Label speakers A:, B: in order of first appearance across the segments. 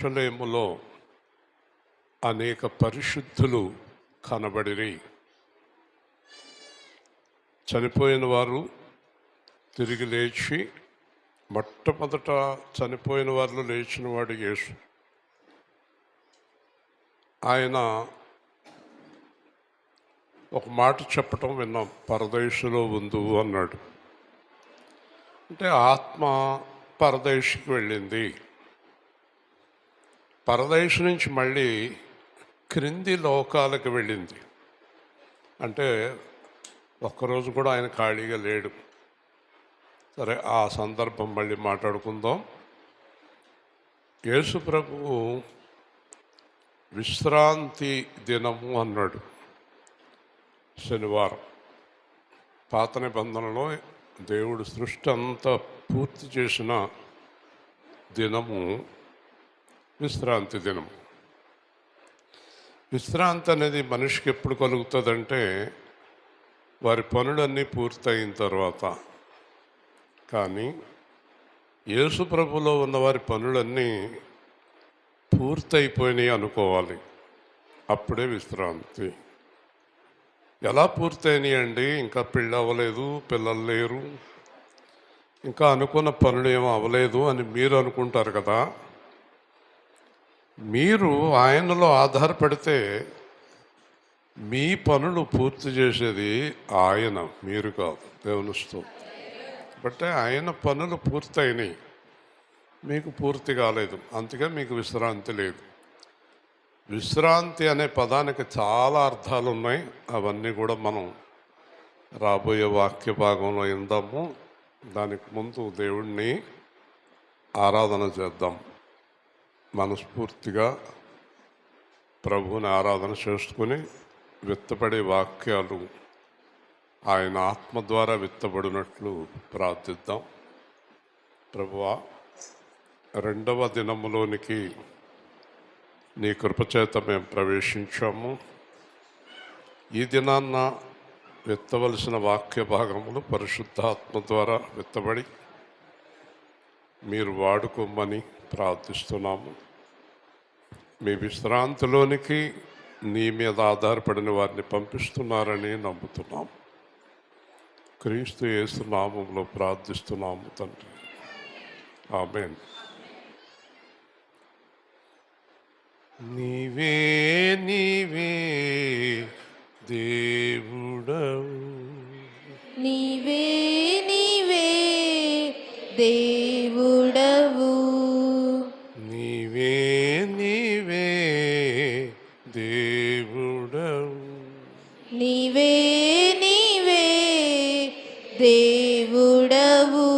A: యెరూషలేములో అనేక పరిశుద్ధులు కనబడిరి. చనిపోయిన వారు తిరిగి లేచి, మొట్టమొదట చనిపోయిన వారిలో లేచిన వాడు యేసు. ఆయన ఒక మాట చెప్పటం విన్నాం, పరదేశులో ఉందు అన్నాడు. అంటే ఆత్మ పరదేశికి వెళ్ళింది. పరదేశం నుంచి మళ్ళీ క్రింది లోకాలకు వెళ్ళింది. అంటే ఒక్కరోజు కూడా ఆయన ఖాళీగా లేడు. సరే, ఆ సందర్భం మళ్ళీ మాట్లాడుకుందాం. యేసు ప్రభువు విశ్రాంతి దినము అన్నాడు. శనివారం పాత నిబంధనలో దేవుడు సృష్టి అంతా పూర్తి చేసిన దినము విశ్రాంతి దినం. విశ్రాంతి అనేది మనిషికి ఎప్పుడు కలుగుతుందంటే వారి పనులన్నీ పూర్తయిన తర్వాత. కానీ యేసు ప్రభులో ఉన్న వారి పనులన్నీ పూర్తయిపోయినాయి అనుకోవాలి, అప్పుడే విశ్రాంతి. ఎలా పూర్తయినాయి అండి? ఇంకా పెళ్ళి అవ్వలేదు, పిల్లలు లేరు, ఇంకా అనుకున్న పనులు ఏమో అవ్వలేదు అని మీరు అనుకుంటారు కదా. మీరు ఆయనలో ఆధారపడితే మీ పనులు పూర్తి చేసేది ఆయన, మీరు కాదు. దేవుని స్తోత్రం. బట్టే ఆయన పనులు పూర్తయినాయి, మీకు పూర్తి కాలేదు, అందుకే మీకు విశ్రాంతి లేదు. విశ్రాంతి అనే పదానికి చాలా అర్థాలు ఉన్నాయి. అవన్నీ కూడా మనం రాబోయే వాక్య భాగంలో విందాము. దానికి ముందు దేవుణ్ణి ఆరాధన చేద్దాం. మనస్ఫూర్తిగా ప్రభువుని ఆరాధన చేసుకుని విత్తబడే వాక్యాలు ఆయన ఆత్మ ద్వారా విత్తబడినట్లు ప్రార్థిద్దాం. ప్రభువా, రెండవ దినములోనికి నీ కృపచేత మేము ప్రవేశించాము. ఈ దినాన్న విత్తవలసిన వాక్య భాగములు పరిశుద్ధాత్మ ద్వారా విత్తబడి మీరు వాడుకోమని ప్రార్థిస్తున్నాము. మీ విశ్రాంతిలోనికి నీ మీద ఆధారపడిన వారిని పంపిస్తున్నారని నమ్ముతున్నాము. క్రీస్తు యేసు నామములో ప్రార్థిస్తున్నాము తండ్రి, ఆమేన్. నీవే నీవే దేవుడవు,
B: నీవే నీవే దేవుడవు,
A: నీవే నీవే దేవుడవు,
B: నీవే నీవే దేవుడవు.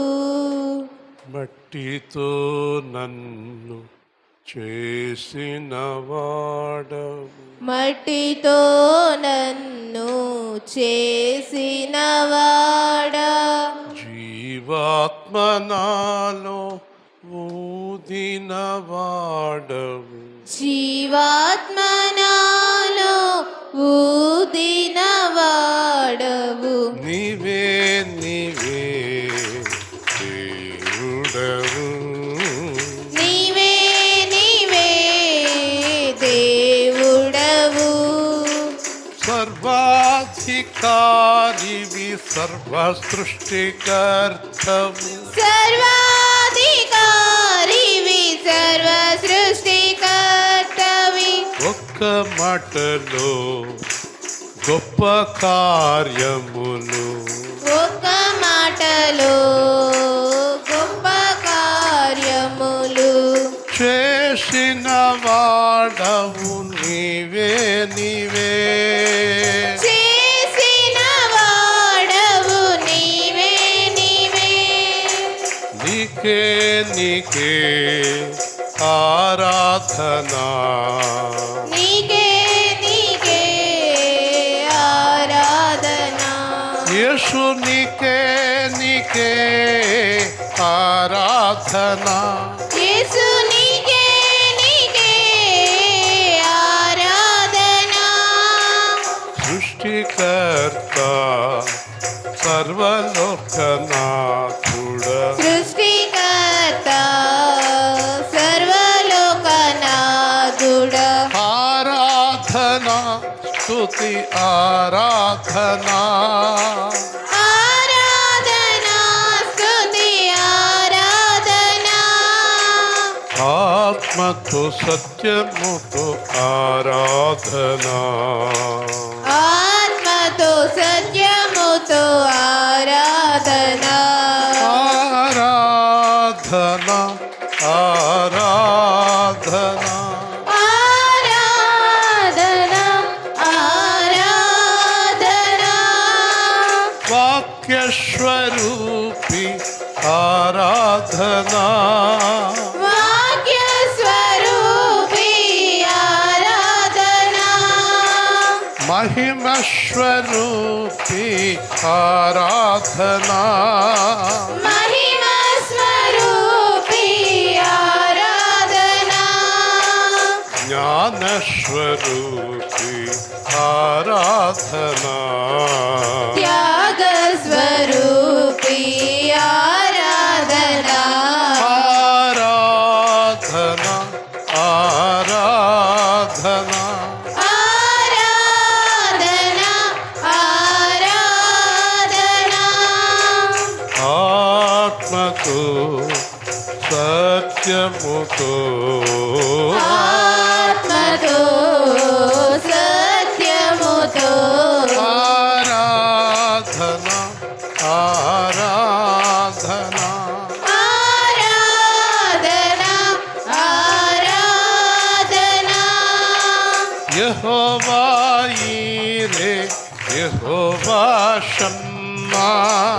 A: మట్టితో నన్ను చేసిన వాడవు,
B: మట్టితో నన్ను చేసిన వాడా,
A: జీవాత్మ నాలో ఊదిన వాడవు,
B: జీవాత్మ నాలో ఊదిన వాడవు,
A: నీవే నీవే దేవుడవు,
B: నీవే నీవే దేవుడవు.
A: సర్వాధికారివి సర్వ సృష్టికర్తవు,
B: సర్వాధికారివి సర్వ సృష్టికర్తవి.
A: ఒక్క మాటలో గొప్ప కార్యములు,
B: ఒక్క మాటలో గొప్ప కార్యములు
A: చేసిన వాడవు, నీవే నీవే
B: చేసిన వాడవు, నీవే నీవే.
A: నీకే నీకే ఆరాధనా,
B: నీకే నీకే ఆరాధన,
A: యేసు నీకే నీకే ఆరాధనా,
B: యేసు నీకే నీకే ఆరాధన.
A: సృష్టికర్త సర్వలోకనాథుడ,
B: సృష్టికర్త సర్వలోకనాథుడ,
A: స్తుతి ఆరాధనా
B: ఆరాధనా స్తుతి ఆరాధనా
A: ఆత్మతో సత్యముతో ఆరాధనా
B: ఆత్మతో సత్యముతో ఆరాధనా
A: ఆరాధనా ఆరాధనా
B: ఆరాధనా ఆరాధనా
A: వాక్యస్వరూపి ఆరాధనా
B: వాక్య స్వరూపి ఆరాధనా
A: మహిమస్వరూపి ఆరాధనా
B: మహిమ స్వరూపి ఆరాధనా
A: జ్ఞానస్వరూపి ఆరాధనా
B: త్యాగ స్వరూపి ఆరాధనా
A: ఆరాధనా ఆరాధనా
B: ఆరాధనా ఆరాధనా
A: ఆత్మతో సత్యముతో
B: ఆత్మతో సత్యముతో
A: ఆరాధనా ఆరాధనా
B: ఆరాధనా ఆరాధనా
A: యెహోవా ఈరే యెహోవా షమ్మా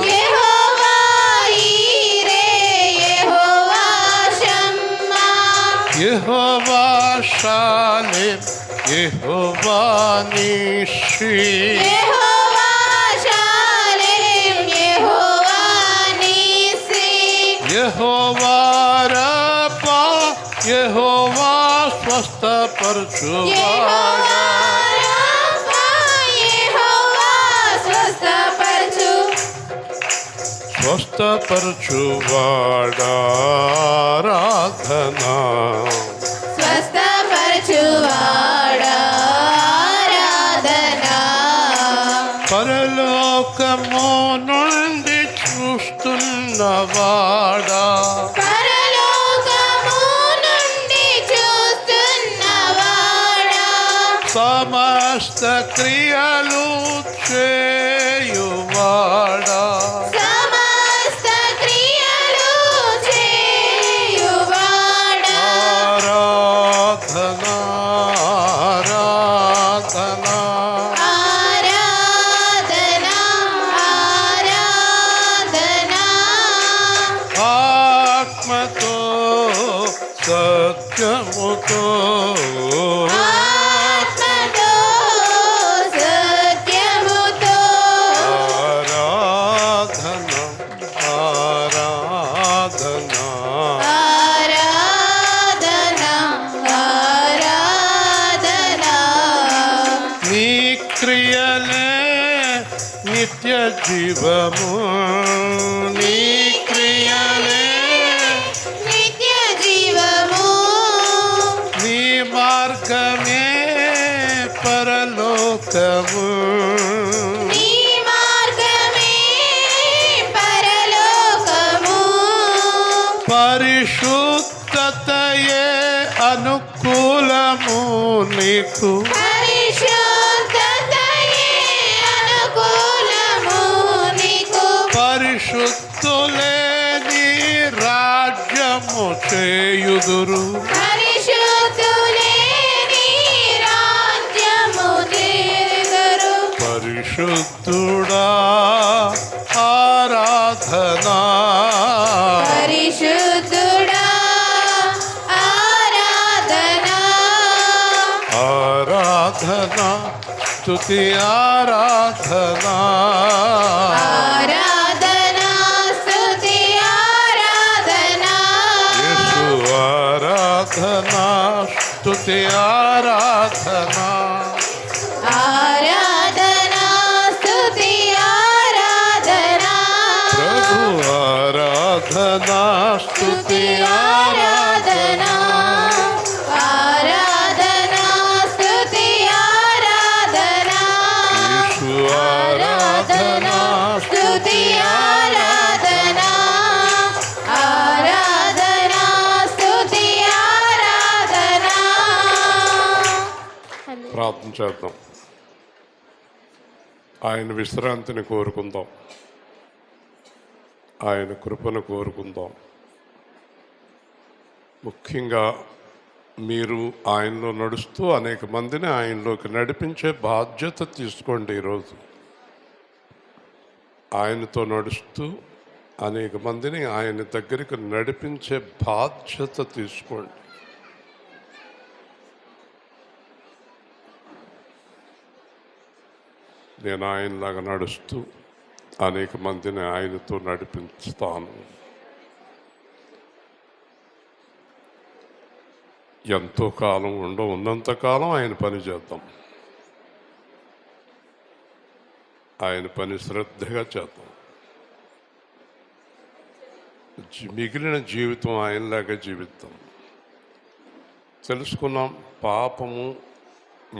B: యెహోవా ఈరే యెహోవా షమ్మా
A: యెహోవా షాలేం యెహోవా నిషి
B: యెహోవా షాలేం యెహోవా నీసి
A: యెహోవా రబ్బా యెహోవా స్వస్థపరచువాడా
B: యెహోవా యెహోవా స్వస్థపరచు
A: స్వస్థపరచువాడా ఆరాధనా
B: స్వస్థపరచువాడా ఆరాధనా
A: పరలోకము నుండి చూస్తున్నవాడా
B: పరలోకము నుండి చూస్తున్నవాడా
A: సమస్త క్రియలు చేయువాడా
B: సమస్త క్రియలు చేయువాడా
A: ఆరాధనా ఆరాధనా
B: ఆరాధనా ఆరాధనా
A: ఆత్మతో సత్యముతో
B: ఆత్మతో సత్యముతో
A: ఆరాధనా ఆరాధనా
B: ఆరాధనా ఆరాధనా
A: నీ క్రియలే నిత్య జీవము నీ క్రియలే
B: నిత్య జీవము
A: నీ మార్గమే పరలోకము
B: నీ మార్గమే పరలోకము
A: పరిశుద్ధతయే అనుకూలము నీకు
B: పరిశుద్ధతయే అనుకూలము నీకు
A: పరిశుద్ధులే నీ రాజ్యము చేయుదురు
B: పరిశుద్ధులే నీ రాజ్యము చేరుదురు
A: పరిశుద్ధుడా ఆరాధనా
B: పరిశుద్ధుడా ఆరాధనా
A: ఆరాధనా స్తుతి ఆరాధనా
B: ఆరాధనా స్తుతి ఆరాధనా
A: యేసు ఆరాధనా స్తుతి ఆరాధనా
B: ఆరాధనా స్తుతి ఆరాధనా
A: ప్రభు ఆరాధనా స్తుతి
B: ఆరాధనా ఆరాధనా స్తుతి ఆరాధనా
A: ప్రార్థన చేద్దాం. ఆయన విశ్రాంతిని కోరుకుందాం, ఆయన కృపను కోరుకుందాం. ముఖ్యంగా మీరు ఆయనలో నడుస్తూ అనేక మందిని ఆయనలోకి నడిపించే బాధ్యత తీసుకోండి. ఈరోజు ఆయనతో నడుస్తూ అనేక మందిని ఆయన దగ్గరికి నడిపించే బాధ్యత తీసుకోండి. నేను ఆయనలాగా నడుస్తూ అనేక మందిని ఆయనతో నడిపిస్తాను. ఎంతో కాలం ఉన్నంతకాలం ఆయన పని చేద్దాం. ఆయన పని శ్రద్ధగా చేద్దాం. మిగిలిన జీవితం ఆయనలాగా జీవిద్దాం. తెలుసుకున్నాం, పాపము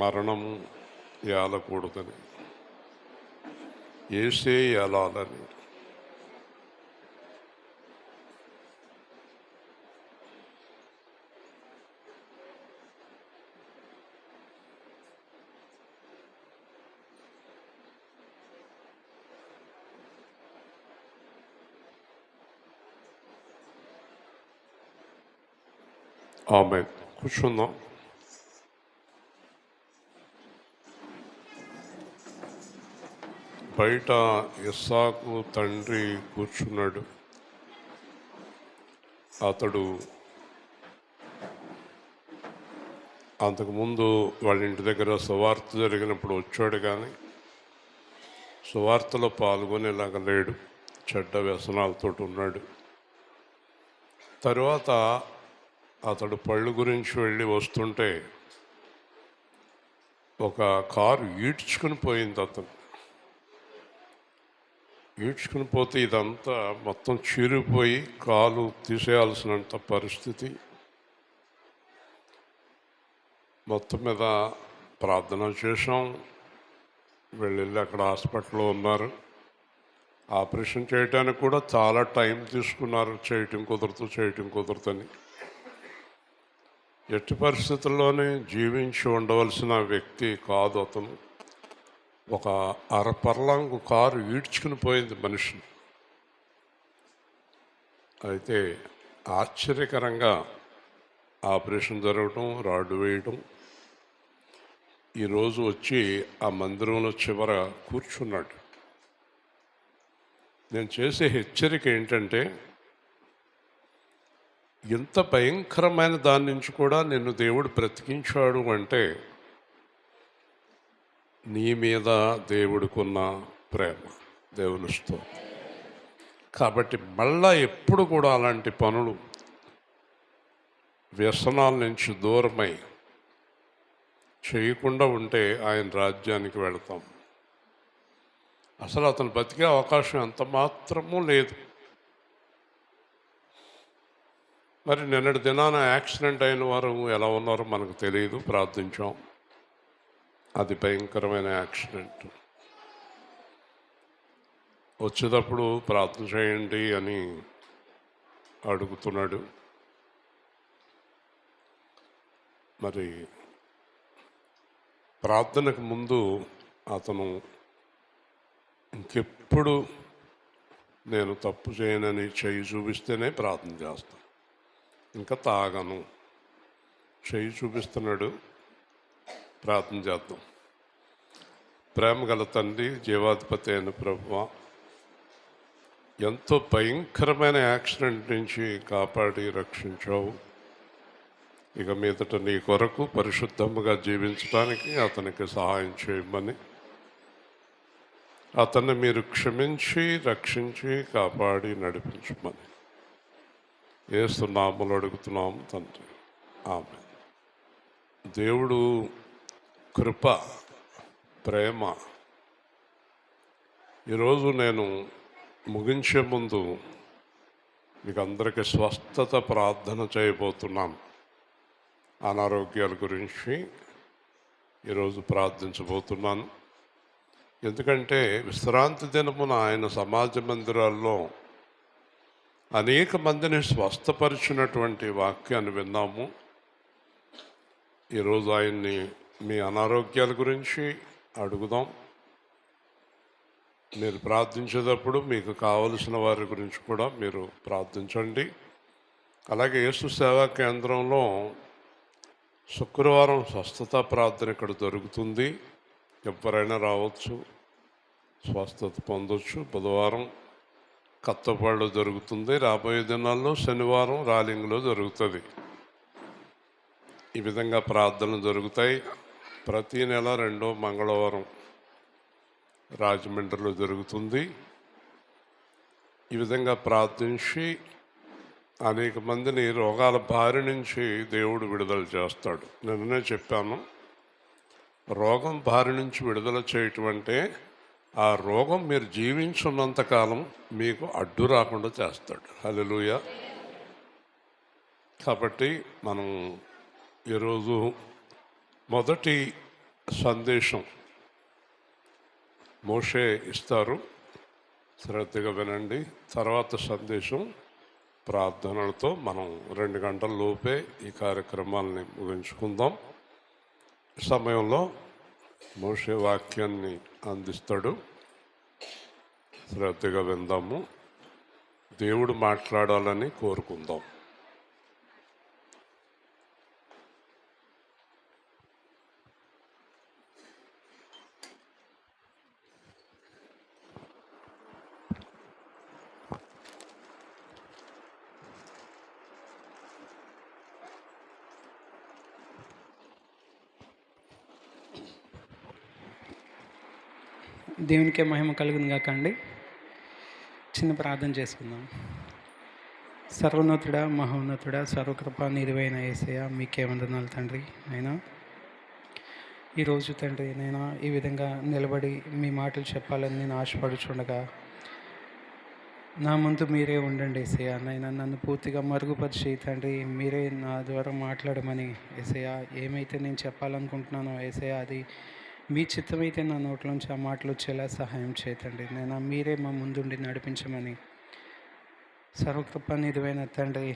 A: మరణము ఏలకూడదని, ఏసే ఏలాలని. ఆమేన్. కూర్చుందాం. బయట ఇస్సాకు తండ్రి కూర్చున్నాడు. అతడు అంతకుముందు వాళ్ళ ఇంటి దగ్గర సువార్త జరిగినప్పుడు వచ్చాడు, కానీ సువార్తలో పాల్గొనేలాగా లేడు. చెడ్డ వ్యసనాలతో ఉన్నాడు. తర్వాత అతడు పళ్ళు గురించి వెళ్ళి వస్తుంటే ఒక కారు ఈడ్చుకుని పోయింది. అతను ఈడ్చుకుని పోతే ఇదంతా మొత్తం చీరిపోయి కాలు తీసేయాల్సినంత పరిస్థితి. మొత్తం మీద ప్రార్థన చేసాం. వెళ్ళి అక్కడ హాస్పిటల్లో ఉన్నారు. ఆపరేషన్ చేయడానికి కూడా చాలా టైం తీసుకున్నారు. చేయటం కుదరదని. ఎట్టి పరిస్థితుల్లోనే జీవించి ఉండవలసిన వ్యక్తి కాదు అతను. ఒక అరపర్లాంగు కారు ఈడ్చుకుని పోయింది మనిషిని. అయితే ఆశ్చర్యకరంగా ఆపరేషన్ జరగటం, రాడ్డు వేయటం. ఈరోజు వచ్చి ఆ మందిరంలో చివర కూర్చున్నాడు. నేను చేసే హెచ్చరిక ఏంటంటే, ఇంత భయంకరమైన దాని నుంచి కూడా నిన్ను దేవుడు బ్రతికించాడు అంటే నీ మీద దేవుడికున్న ప్రేమ, దేవుని స్తోత్రం. కాబట్టి మళ్ళా ఎప్పుడు కూడా అలాంటి పనులు, వ్యసనాల నుంచి దూరమై చేయకుండా ఉంటే ఆయన రాజ్యానికి వెళతాం. అసలు అతను బతికే అవకాశం ఎంత మాత్రమూ లేదు. మరి నిన్నటి దినాన యాక్సిడెంట్ అయిన వారు ఎలా ఉన్నారో మనకు తెలియదు. ప్రార్థించాం. అది భయంకరమైన యాక్సిడెంట్. వచ్చేటప్పుడు ప్రార్థన చేయండి అని అడుగుతున్నాడు. మరి ప్రార్థనకు ముందు అతను ఇంకెప్పుడు నేను తప్పు చేయనని చెయ్యి చూపిస్తేనే ప్రార్థన చేస్తాను, ఇంకా తాగను. చెయ్యి చూపిస్తున్నాడు. ప్రార్థన చేద్దాం. ప్రేమ గల తండ్రి, జీవాధిపతి అయిన ప్రభువా, ఎంతో భయంకరమైన యాక్సిడెంట్ నుంచి కాపాడి రక్షించావు. ఇక మీదట నీ కొరకు పరిశుద్ధముగా జీవించడానికి అతనికి సహాయం చేయమని, అతన్ని మీరు క్షమించి రక్షించి కాపాడి నడిపించమని యేసు నామములో అడుగుతున్నాము తండ్రి. ఆమేన్. దేవుడు కృప, ప్రేమ. ఈరోజు నేను ముగించే ముందు మీకు అందరికీ స్వస్థత ప్రార్థన చేయబోతున్నాను. అనారోగ్యాల గురించి ఈరోజు ప్రార్థించబోతున్నాను. ఎందుకంటే విశ్రాంతి దినమున ఆయన సమాజ మందిరాల్లో అనేక మందిని స్వస్థపరిచినటువంటి వాక్యాన్ని విన్నాము. ఈరోజు ఆయన్ని మీ అనారోగ్యాల గురించి అడుగుదాం. మీరు ప్రార్థించేటప్పుడు మీకు కావలసిన వారి గురించి కూడా మీరు ప్రార్థించండి. అలాగే యేసు సేవా కేంద్రంలో శుక్రవారం స్వస్థత ప్రార్థన ఇక్కడ దొరుకుతుంది. ఎవరైనా రావచ్చు, స్వస్థత పొందొచ్చు. బుధవారం కత్తపాడులో జరుగుతుంది. రాబోయే దినాల్లో శనివారం రాలింగ్లో జరుగుతుంది. ఈ విధంగా ప్రార్థనలు జరుగుతాయి. ప్రతి నెల 2వ మంగళవారం రాజమండ్రిలో జరుగుతుంది. ఈ విధంగా ప్రార్థించి అనేక మందిని రోగాల బారి నుంచి దేవుడు విడుదల చేస్తాడు. నిన్ననే చెప్పాను, రోగం బారి నుంచి విడుదల చేయటం అంటే ఆ రోగం మీరు జీవించున్నంతకాలం మీకు అడ్డు రాకుండా చేస్తాడు. హల్లెలూయా. కాబట్టి మనం ఈరోజు మొదటి సందేశం మోషే ఇస్తారు, శ్రద్ధగా వినండి. తర్వాత సందేశం ప్రార్థనలతో మనం 2 గంటల లోపే ఈ కార్యక్రమాలని ముగించుకుందాం. సమయంలో మోషే వాక్యాన్ని అందిస్తాడు. శ్రద్ధగా విందాము. దేవుడు మాట్లాడాలని కోరుకుందాం.
C: దేవునికే మహిమ కలుగును గాక అండి. చిన్న ప్రార్థన చేసుకుందాం. సర్వోన్నతుడా, మహోన్నతుడా, సర్వకృపా నిధివైన యేసయ్య, మీకే వందనాలు తండ్రి. అయినా ఈరోజు తండ్రి నేను ఈ విధంగా నిలబడి మీ మాటలు చెప్పాలని నేను ఆశపడుచుండగా నా ముందు మీరే ఉండండి యేసయ్య. నైనా నన్ను పూర్తిగా మరుగుపరిచి తండ్రి మీరే నా ద్వారా మాట్లాడమని యేసయ్య. ఏమైతే నేను చెప్పాలనుకుంటున్నానో యేసయ్య, అది మీ చిత్తమైతే నా నోట్లోంచి ఆ మాటలు వచ్చేలా సహాయం చేయతండి. నేను మీరే మా ముందుండి నడిపించమని సర్వకృపా నిధివైన తండ్రి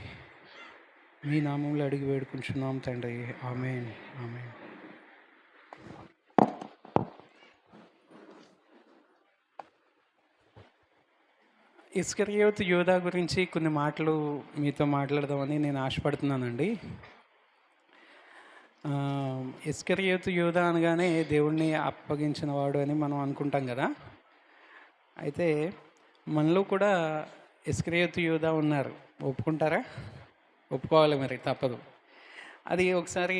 C: మీ నామంలో అడిగి వేడుకుంటున్నాం తండ్రి. ఆమేన్, ఆమేన్. ఇస్కరియోతు యోధా గురించి కొన్ని మాటలు మీతో మాట్లాడదామని నేను ఆశపడుతున్నానండి. ఇస్కరియోతు యోధా అనగానే దేవుణ్ణి అప్పగించిన వాడు అని మనం అనుకుంటాం కదా. అయితే మనలో కూడా ఇస్కరియోతు యోధా ఉన్నారు. ఒప్పుకుంటారా? ఒప్పుకోవాలి, మరి తప్పదు. అది ఒకసారి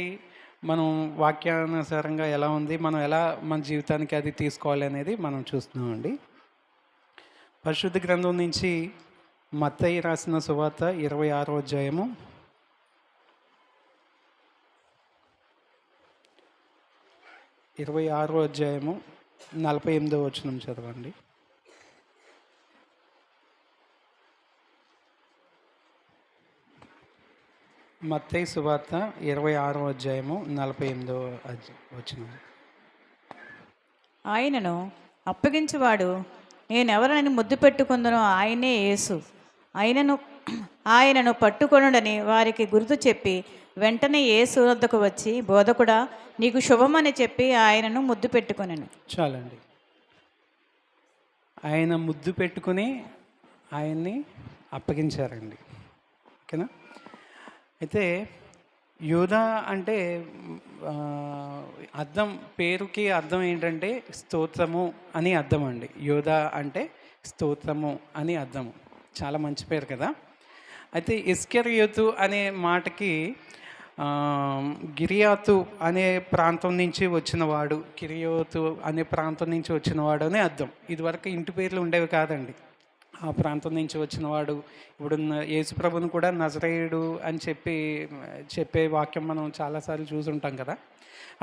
C: మనం వాక్యానుసారంగా ఎలా ఉంది, మనం ఎలా మన జీవితానికి అది తీసుకోవాలి అనేది మనం చూస్తున్నామండి. పరిశుద్ధ గ్రంథం నుంచి మత్తయి రాసిన సువార్త 26వ అధ్యాయము 48వ వచనం చదవండి. మత్తయి సువార్త 26వ అధ్యాయము 48వ వచనం.
D: ఆయనను అప్పగించువాడు నేనెవరని ముద్దు పెట్టుకుందనో ఆయనే యేసు. ఆయనను పట్టుకొనుడని వారికి గుర్తు చెప్పి వెంటనే యేసు వద్దకు వచ్చి, బోధకుడా నీకు శుభమని చెప్పి ఆయనను ముద్దు పెట్టుకొనెను.
C: చాలండి. ఆయన ముద్దు పెట్టుకుని ఆయన్ని అప్పగించారండి. ఓకేనా? అయితే యోధా అంటే అర్థం, పేరుకి అర్థం ఏంటంటే స్తోత్రము అని అర్థం అండి. యోధా అంటే స్తోత్రము అని అర్థము. చాలా మంచి పేరు కదా. అయితే ఇస్కరియోతు అనే మాటకి గిరియాతు అనే ప్రాంతం నుంచి వచ్చినవాడు, కిరియోతు అనే ప్రాంతం నుంచి వచ్చినవాడు అని అర్థం. ఇదివరకు ఇంటి పేర్లు ఉండేవి కాదండి. ఆ ప్రాంతం నుంచి వచ్చినవాడు. ఇప్పుడు యేసుప్రభుని కూడా నజరేయుడు అని చెప్పే వాక్యం మనం చాలాసార్లు చూసుంటాం కదా.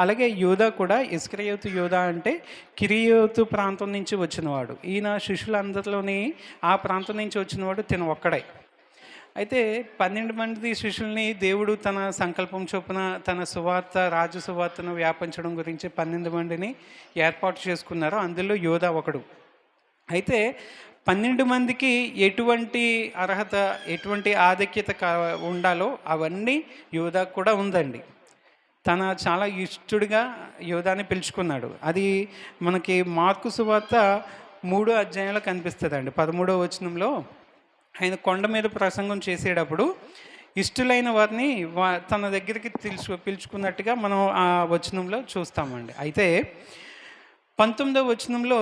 C: అలాగే యోధా కూడా ఇస్కరియోతు యోధా అంటే కిరియోతు ప్రాంతం నుంచి వచ్చినవాడు. ఈయన శిష్యులందరిలోని ఆ ప్రాంతం నుంచి వచ్చినవాడు తిన ఒక్కడే. అయితే 12 మంది శిష్యుల్ని దేవుడు తన సంకల్పం చొప్పున తన సువార్త, రాజు సువార్తను వ్యాపించడం గురించి 12 మందిని ఏర్పాటు చేసుకున్నారు. అందులో యోధా ఒకడు. అయితే 12 మందికి ఎటువంటి అర్హత, ఎటువంటి ఆధిక్యత ఉండాలో అవన్నీ యోధాకు కూడా ఉందండి. తన చాలా ఇష్టడుగా యోధాని పిలుచుకున్నాడు. అది మనకి మార్కు సువార్త 3వ అధ్యాయంలో కనిపిస్తుందండి. 13వ వచనంలో ఆయన కొండ మీద ప్రసంగం చేసేటప్పుడు ఇష్టలైన వారిని తన దగ్గరికి పిలుచుకున్నట్టుగా మనం ఆ వచనంలో చూస్తామండి. అయితే 19వ వచనంలో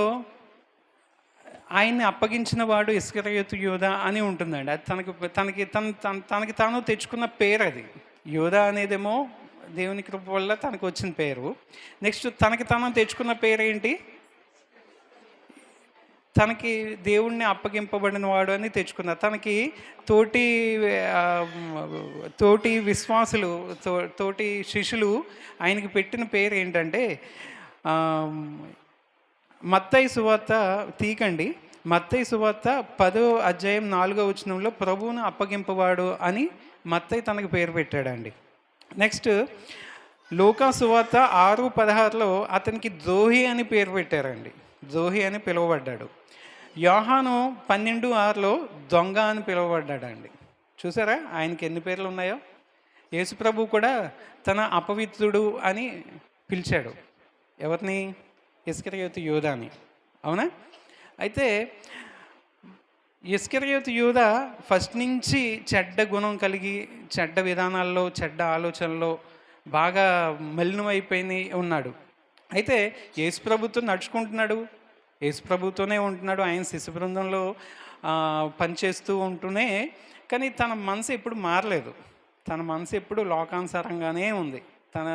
C: ఆయన్ని అప్పగించిన వాడు ఇస్కరియోతు యోధా అని ఉంటుందండి. అది తనకి తాను తెచ్చుకున్న పేరు అది. యోధా అనేదేమో దేవుని కృప వల్ల తనకు వచ్చిన పేరు. నెక్స్ట్ తనకి తాను తెచ్చుకున్న పేరు ఏంటి? తనకి దేవుణ్ణి అప్పగింపబడిన వాడు అని తెచ్చుకున్నారు. తనకి తోటి విశ్వాసులు తోటి శిష్యులు ఆయనకి పెట్టిన పేరు ఏంటంటే మత్తయి సువార్త తీకండి. మత్తయి సువార్త 10వ అధ్యాయం 4వ వచనంలో ప్రభువును అప్పగింపవాడు అని మత్తయి తనకు పేరు పెట్టాడండి. నెక్స్ట్ లూకా సువార్త 6:16లో అతనికి ద్రోహి అని పేరు పెట్టారండి. ద్రోహి అని పిలువబడ్డాడు. యోహాను 12:6లో దొంగ అని పిలువబడ్డాడండి. చూసారా ఆయనకి ఎన్ని పేర్లు ఉన్నాయో. యేసుప్రభు కూడా తన అపవిత్రుడు అని పిలిచాడు. ఎవరిని? ఇస్కరియోతు యోధాని. అవునా? అయితే ఇస్కరియోతు యోధా ఫస్ట్ నుంచి చెడ్డ గుణం కలిగి చెడ్డ విధానాల్లో చెడ్డ ఆలోచనలో బాగా మలినమైపోయి ఉన్నాడు. అయితే యేసుప్రభుతో నడుచుకుంటున్నాడు, యేసుప్రభుతోనే ఉంటున్నాడు, ఆయన శిశు బృందంలో పనిచేస్తూ ఉంటూనే, కానీ తన మనసు ఎప్పుడు మారలేదు. తన మనసు ఎప్పుడు లోకానుసారంగానే ఉంది. తన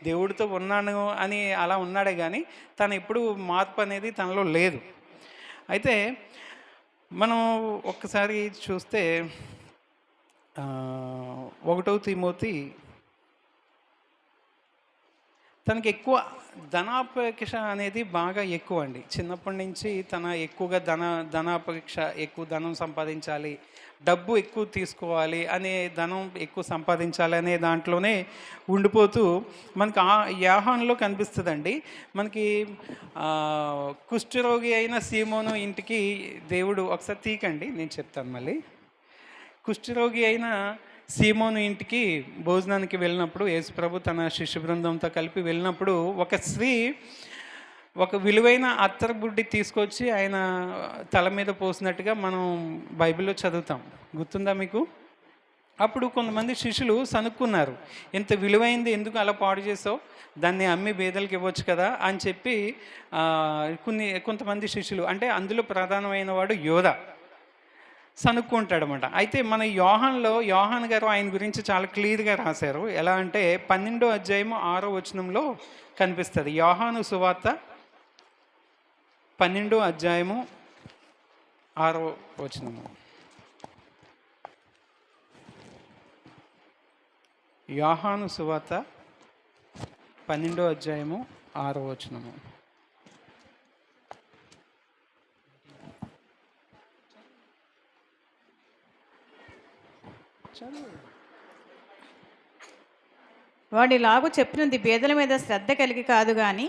C: దేవుడితో ఉన్నాను అని అలా ఉన్నాడే కానీ తను ఎప్పుడు మార్పు అనేది తనలో లేదు. అయితే మనం ఒక్కసారి చూస్తే 1వ తిమోతి తనకి ఎక్కువ ధనాపేక్ష అనేది బాగా ఎక్కువ అండి. చిన్నప్పటి నుంచి తన ఎక్కువగా ధనాపేక్ష, ఎక్కువ ధనం సంపాదించాలి, డబ్బు ఎక్కువ తీసుకోవాలి, ధనం ఎక్కువ సంపాదించాలి అనే దాంట్లోనే ఉండిపోతూ మనకి యోహానులో కనిపిస్తుందండి. మనకి కుష్ఠరోగి అయిన సీమోను ఇంటికి దేవుడు, ఒకసారి తీకండి నేను చెప్తాను మళ్ళీ. కుష్ఠరోగి అయిన సీమోను ఇంటికి భోజనానికి వెళ్ళినప్పుడు యేసుప్రభు తన శిష్య బృందంతో కలిపి వెళ్ళినప్పుడు ఒక స్త్రీ ఒక విలువైన అత్తరు బుడ్డి తీసుకొచ్చి ఆయన తల మీద పోసినట్టుగా మనం బైబిల్లో చదువుతాం. గుర్తుందా మీకు? అప్పుడు కొంతమంది శిష్యులు సనుక్కున్నారు, ఎంత విలువైంది ఎందుకు అలా పాడు చేసావు, దాన్ని అమ్మి బేదలకు ఇవ్వచ్చు కదా అని చెప్పి కొంతమంది శిష్యులు, అంటే అందులో ప్రధానమైన వాడు యోధా, సనుక్కుంటాడనమాట. అయితే మన యోహాన్ గారు ఆయన గురించి చాలా క్లియర్గా రాశారు. ఎలా అంటే 12వ అధ్యాయము 6వ వచనంలో కనిపిస్తుంది. యోహాను సువార్త 12వ అధ్యాయము 6వ వచనము. యోహాను సువార్త 12వ అధ్యాయము 6వ వచనము.
D: వాడిలాగు చెప్పినది బేదల మీద శ్రద్ధ కలిగి కాదు గాని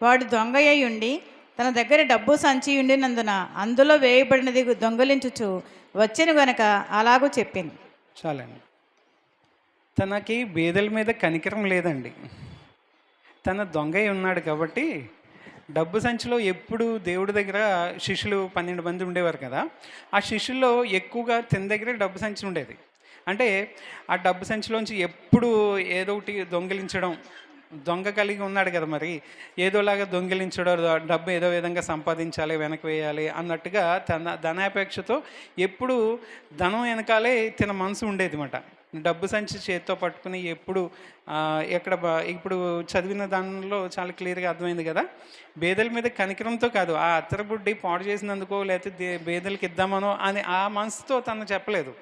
D: వాడు దొంగయ్య ఉండి తన దగ్గర డబ్బు సంచి ఉండినందున అందులో వేయబడినది దొంగలించుచు వచ్చెను గనక అలాగూ చెప్పింది.
C: చాలండి. తనకి బేదల మీద కనికరం లేదండి. తన దొంగయ్య ఉన్నాడు కాబట్టి డబ్బు సంచిలో ఎప్పుడు దేవుడి దగ్గర శిష్యులు 12 మంది ఉండేవారు కదా, ఆ శిష్యుల్లో ఎక్కువగా తన దగ్గర డబ్బు సంచి ఉండేది. అంటే ఆ డబ్బు సంచిలోంచి ఎప్పుడు ఏదో ఒకటి దొంగిలించడం, దొంగ కలిగి ఉన్నాడు కదా, మరి ఏదోలాగా దొంగిలించడం, డబ్బు ఏదో విధంగా సంపాదించాలి, వెనక్కి వేయాలి అన్నట్టుగా ధనాపేక్షతో ఎప్పుడు ధనం వెనకాలే తన మనసు ఉండేది అన్నమాట. డబ్బు సంచి చేతితో పట్టుకుని ఎప్పుడు ఇప్పుడు చదివిన దానిలో చాలా క్లియర్గా అర్థమైంది కదా, బేదల మీద కనికరంతో కాదు, ఆ అత్తరబుడ్డి పాడు చేసినందుకో లేకపోతే బేదలకి ఇద్దామనో అని ఆ మనసుతో తను చెప్పలేదు.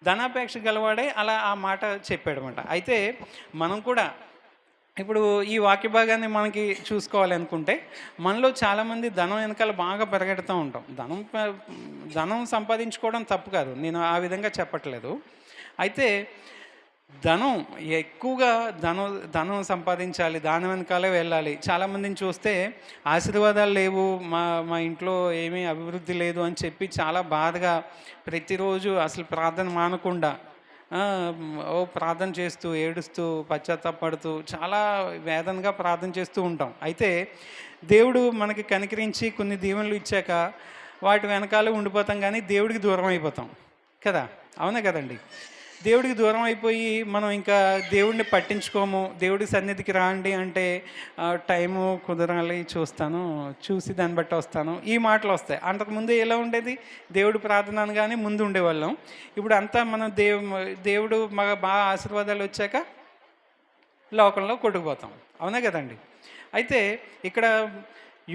C: ధనాపేక్ష గలవాడే అలా ఆ మాట చెప్పాడు అనమాట. అయితే మనం కూడా ఇప్పుడు ఈ వాక్య భాగాన్ని మనకి చూసుకోవాలి అనుకుంటే మనలో చాలామంది ధనం వెనకాల బాగా పరిగెడుతూ ఉంటాం. ధనం సంపాదించుకోవడం తప్పు కాదు, నేను ఆ విధంగా చెప్పట్లేదు. అయితే ఎక్కువగా ధనం సంపాదించాలి, దాని వెనకాలే వెళ్ళాలి. చాలామందిని చూస్తే ఆశీర్వాదాలు లేవు, మా ఇంట్లో ఏమీ అభివృద్ధి లేదు అని చెప్పి చాలా బాధగా ప్రతిరోజు అసలు ప్రార్థన మానకుండా ఓ ప్రార్థన చేస్తూ ఏడుస్తూ పశ్చాత్తాపడుతూ చాలా వేదనగా ప్రార్థన చేస్తూ ఉంటాం. అయితే దేవుడు మనకి కనికరించి కొన్ని దీవెనలు ఇచ్చాక వాటి వెనకాల ఉండిపోతాం, కానీ దేవుడికి దూరం అయిపోతాం కదా. అవునా కదండి? దేవుడికి దూరం అయిపోయి మనం ఇంకా దేవుడిని పట్టించుకోము. దేవుడి సన్నిధికి రాండి అంటే టైము కుదరాలి, చూసి దాన్ని బట్టి వస్తాను, ఈ మాటలు వస్తాయి. అంతకుముందు ఎలా ఉండేది? దేవుడు ప్రార్థన అనగానే ముందు ఉండేవాళ్ళం. ఇప్పుడు అంతా మనం దేవుడు బాగా ఆశీర్వాదాలు వచ్చాక లోకంలో కొట్టుకుపోతాం. అవునా కదండి? అయితే ఇక్కడ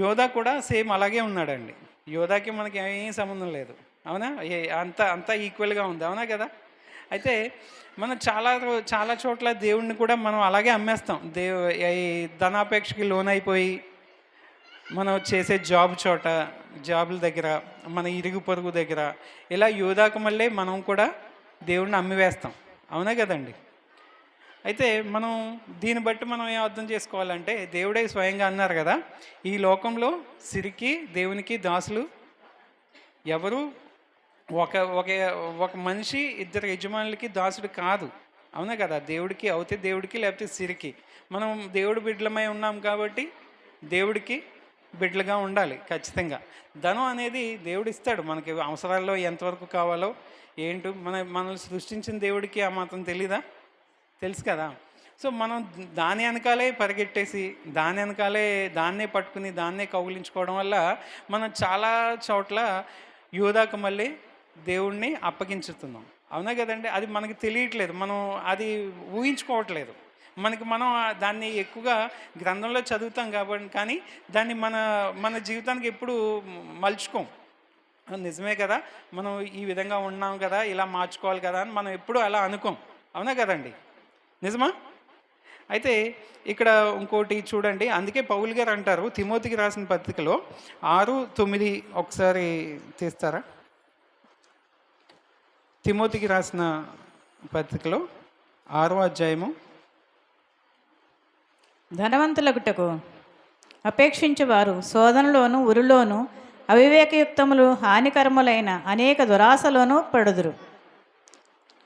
C: యోధా కూడా సేమ్ అలాగే ఉన్నాడండి. యోధాకి మనకి ఏం సంబంధం లేదు. అవునా? అంతా ఈక్వల్గా ఉంది. అవునా కదా? అయితే మనం చాలా చోట్ల దేవుణ్ణి కూడా మనం అలాగే అమ్మేస్తాం. ఈ ధనాపేక్షకి లోనైపోయి మనం చేసే జాబుల దగ్గర, మన ఇరుగు పొరుగు దగ్గర ఇలా యోధాకు మళ్ళీ మనం కూడా దేవుణ్ణి అమ్మివేస్తాం. అవునా కదండి? అయితే మనం దీన్ని బట్టి మనం ఏం అర్థం చేసుకోవాలంటే, దేవుడే స్వయంగా అన్నారు కదా, ఈ లోకంలో సిరికి దేవునికి దాసులు ఎవరు? ఒక మనిషి ఇద్దరు యజమానులకి దాసుడు కాదు. అవునా కదా? దేవుడికి అవుతే దేవుడికి, లేకపోతే సిరికి. మనం దేవుడి బిడ్డలమై ఉన్నాం కాబట్టి దేవుడికి బిడ్డలుగా ఉండాలి ఖచ్చితంగా. ధనం అనేది దేవుడు ఇస్తాడు మనకి, అవసరాల్లో ఎంతవరకు కావాలో ఏంటో. మనల్ని సృష్టించిన దేవుడికి ఆ మాత్రం తెలీదా? తెలుసు కదా. సో మనం దాని వెనకాలే పరిగెట్టేసి దాన్నే పట్టుకుని దాన్నే కౌగిలించుకోవడం వల్ల మనం చాలా చోట్ల యోధాకు మళ్ళీ దేవుణ్ణి అప్పగించుతున్నాం. అవునా కదండి? అది మనకి తెలియట్లేదు, మనం అది ఊహించుకోవట్లేదు. మనం దాన్ని ఎక్కువగా గ్రంథంలో చదువుతాం కాబట్టి, కానీ దాన్ని మన జీవితానికి ఎప్పుడు మలుచుకోం. నిజమే కదా, మనం ఈ విధంగా ఉన్నాం కదా, ఇలా మార్చుకోవాలి కదా అని మనం ఎప్పుడూ అలా అనుకోం. అవునా కదండి? నిజమా? అయితే ఇక్కడ ఇంకోటి చూడండి, అందుకే పౌలు గారు అంటారు తిమోతికి రాసిన పత్రికలో 6:9 ఒకసారి తీస్తారా? తిమోతికి రాసిన పత్రికలో 6వ అధ్యాయము.
D: ధనవంతులగుటకు అపేక్షించేవారు శోధనలోను ఉరిలోను అవివేకయుక్తములు హానికరములైన అనేక దురాశలోనూ పడుదురు.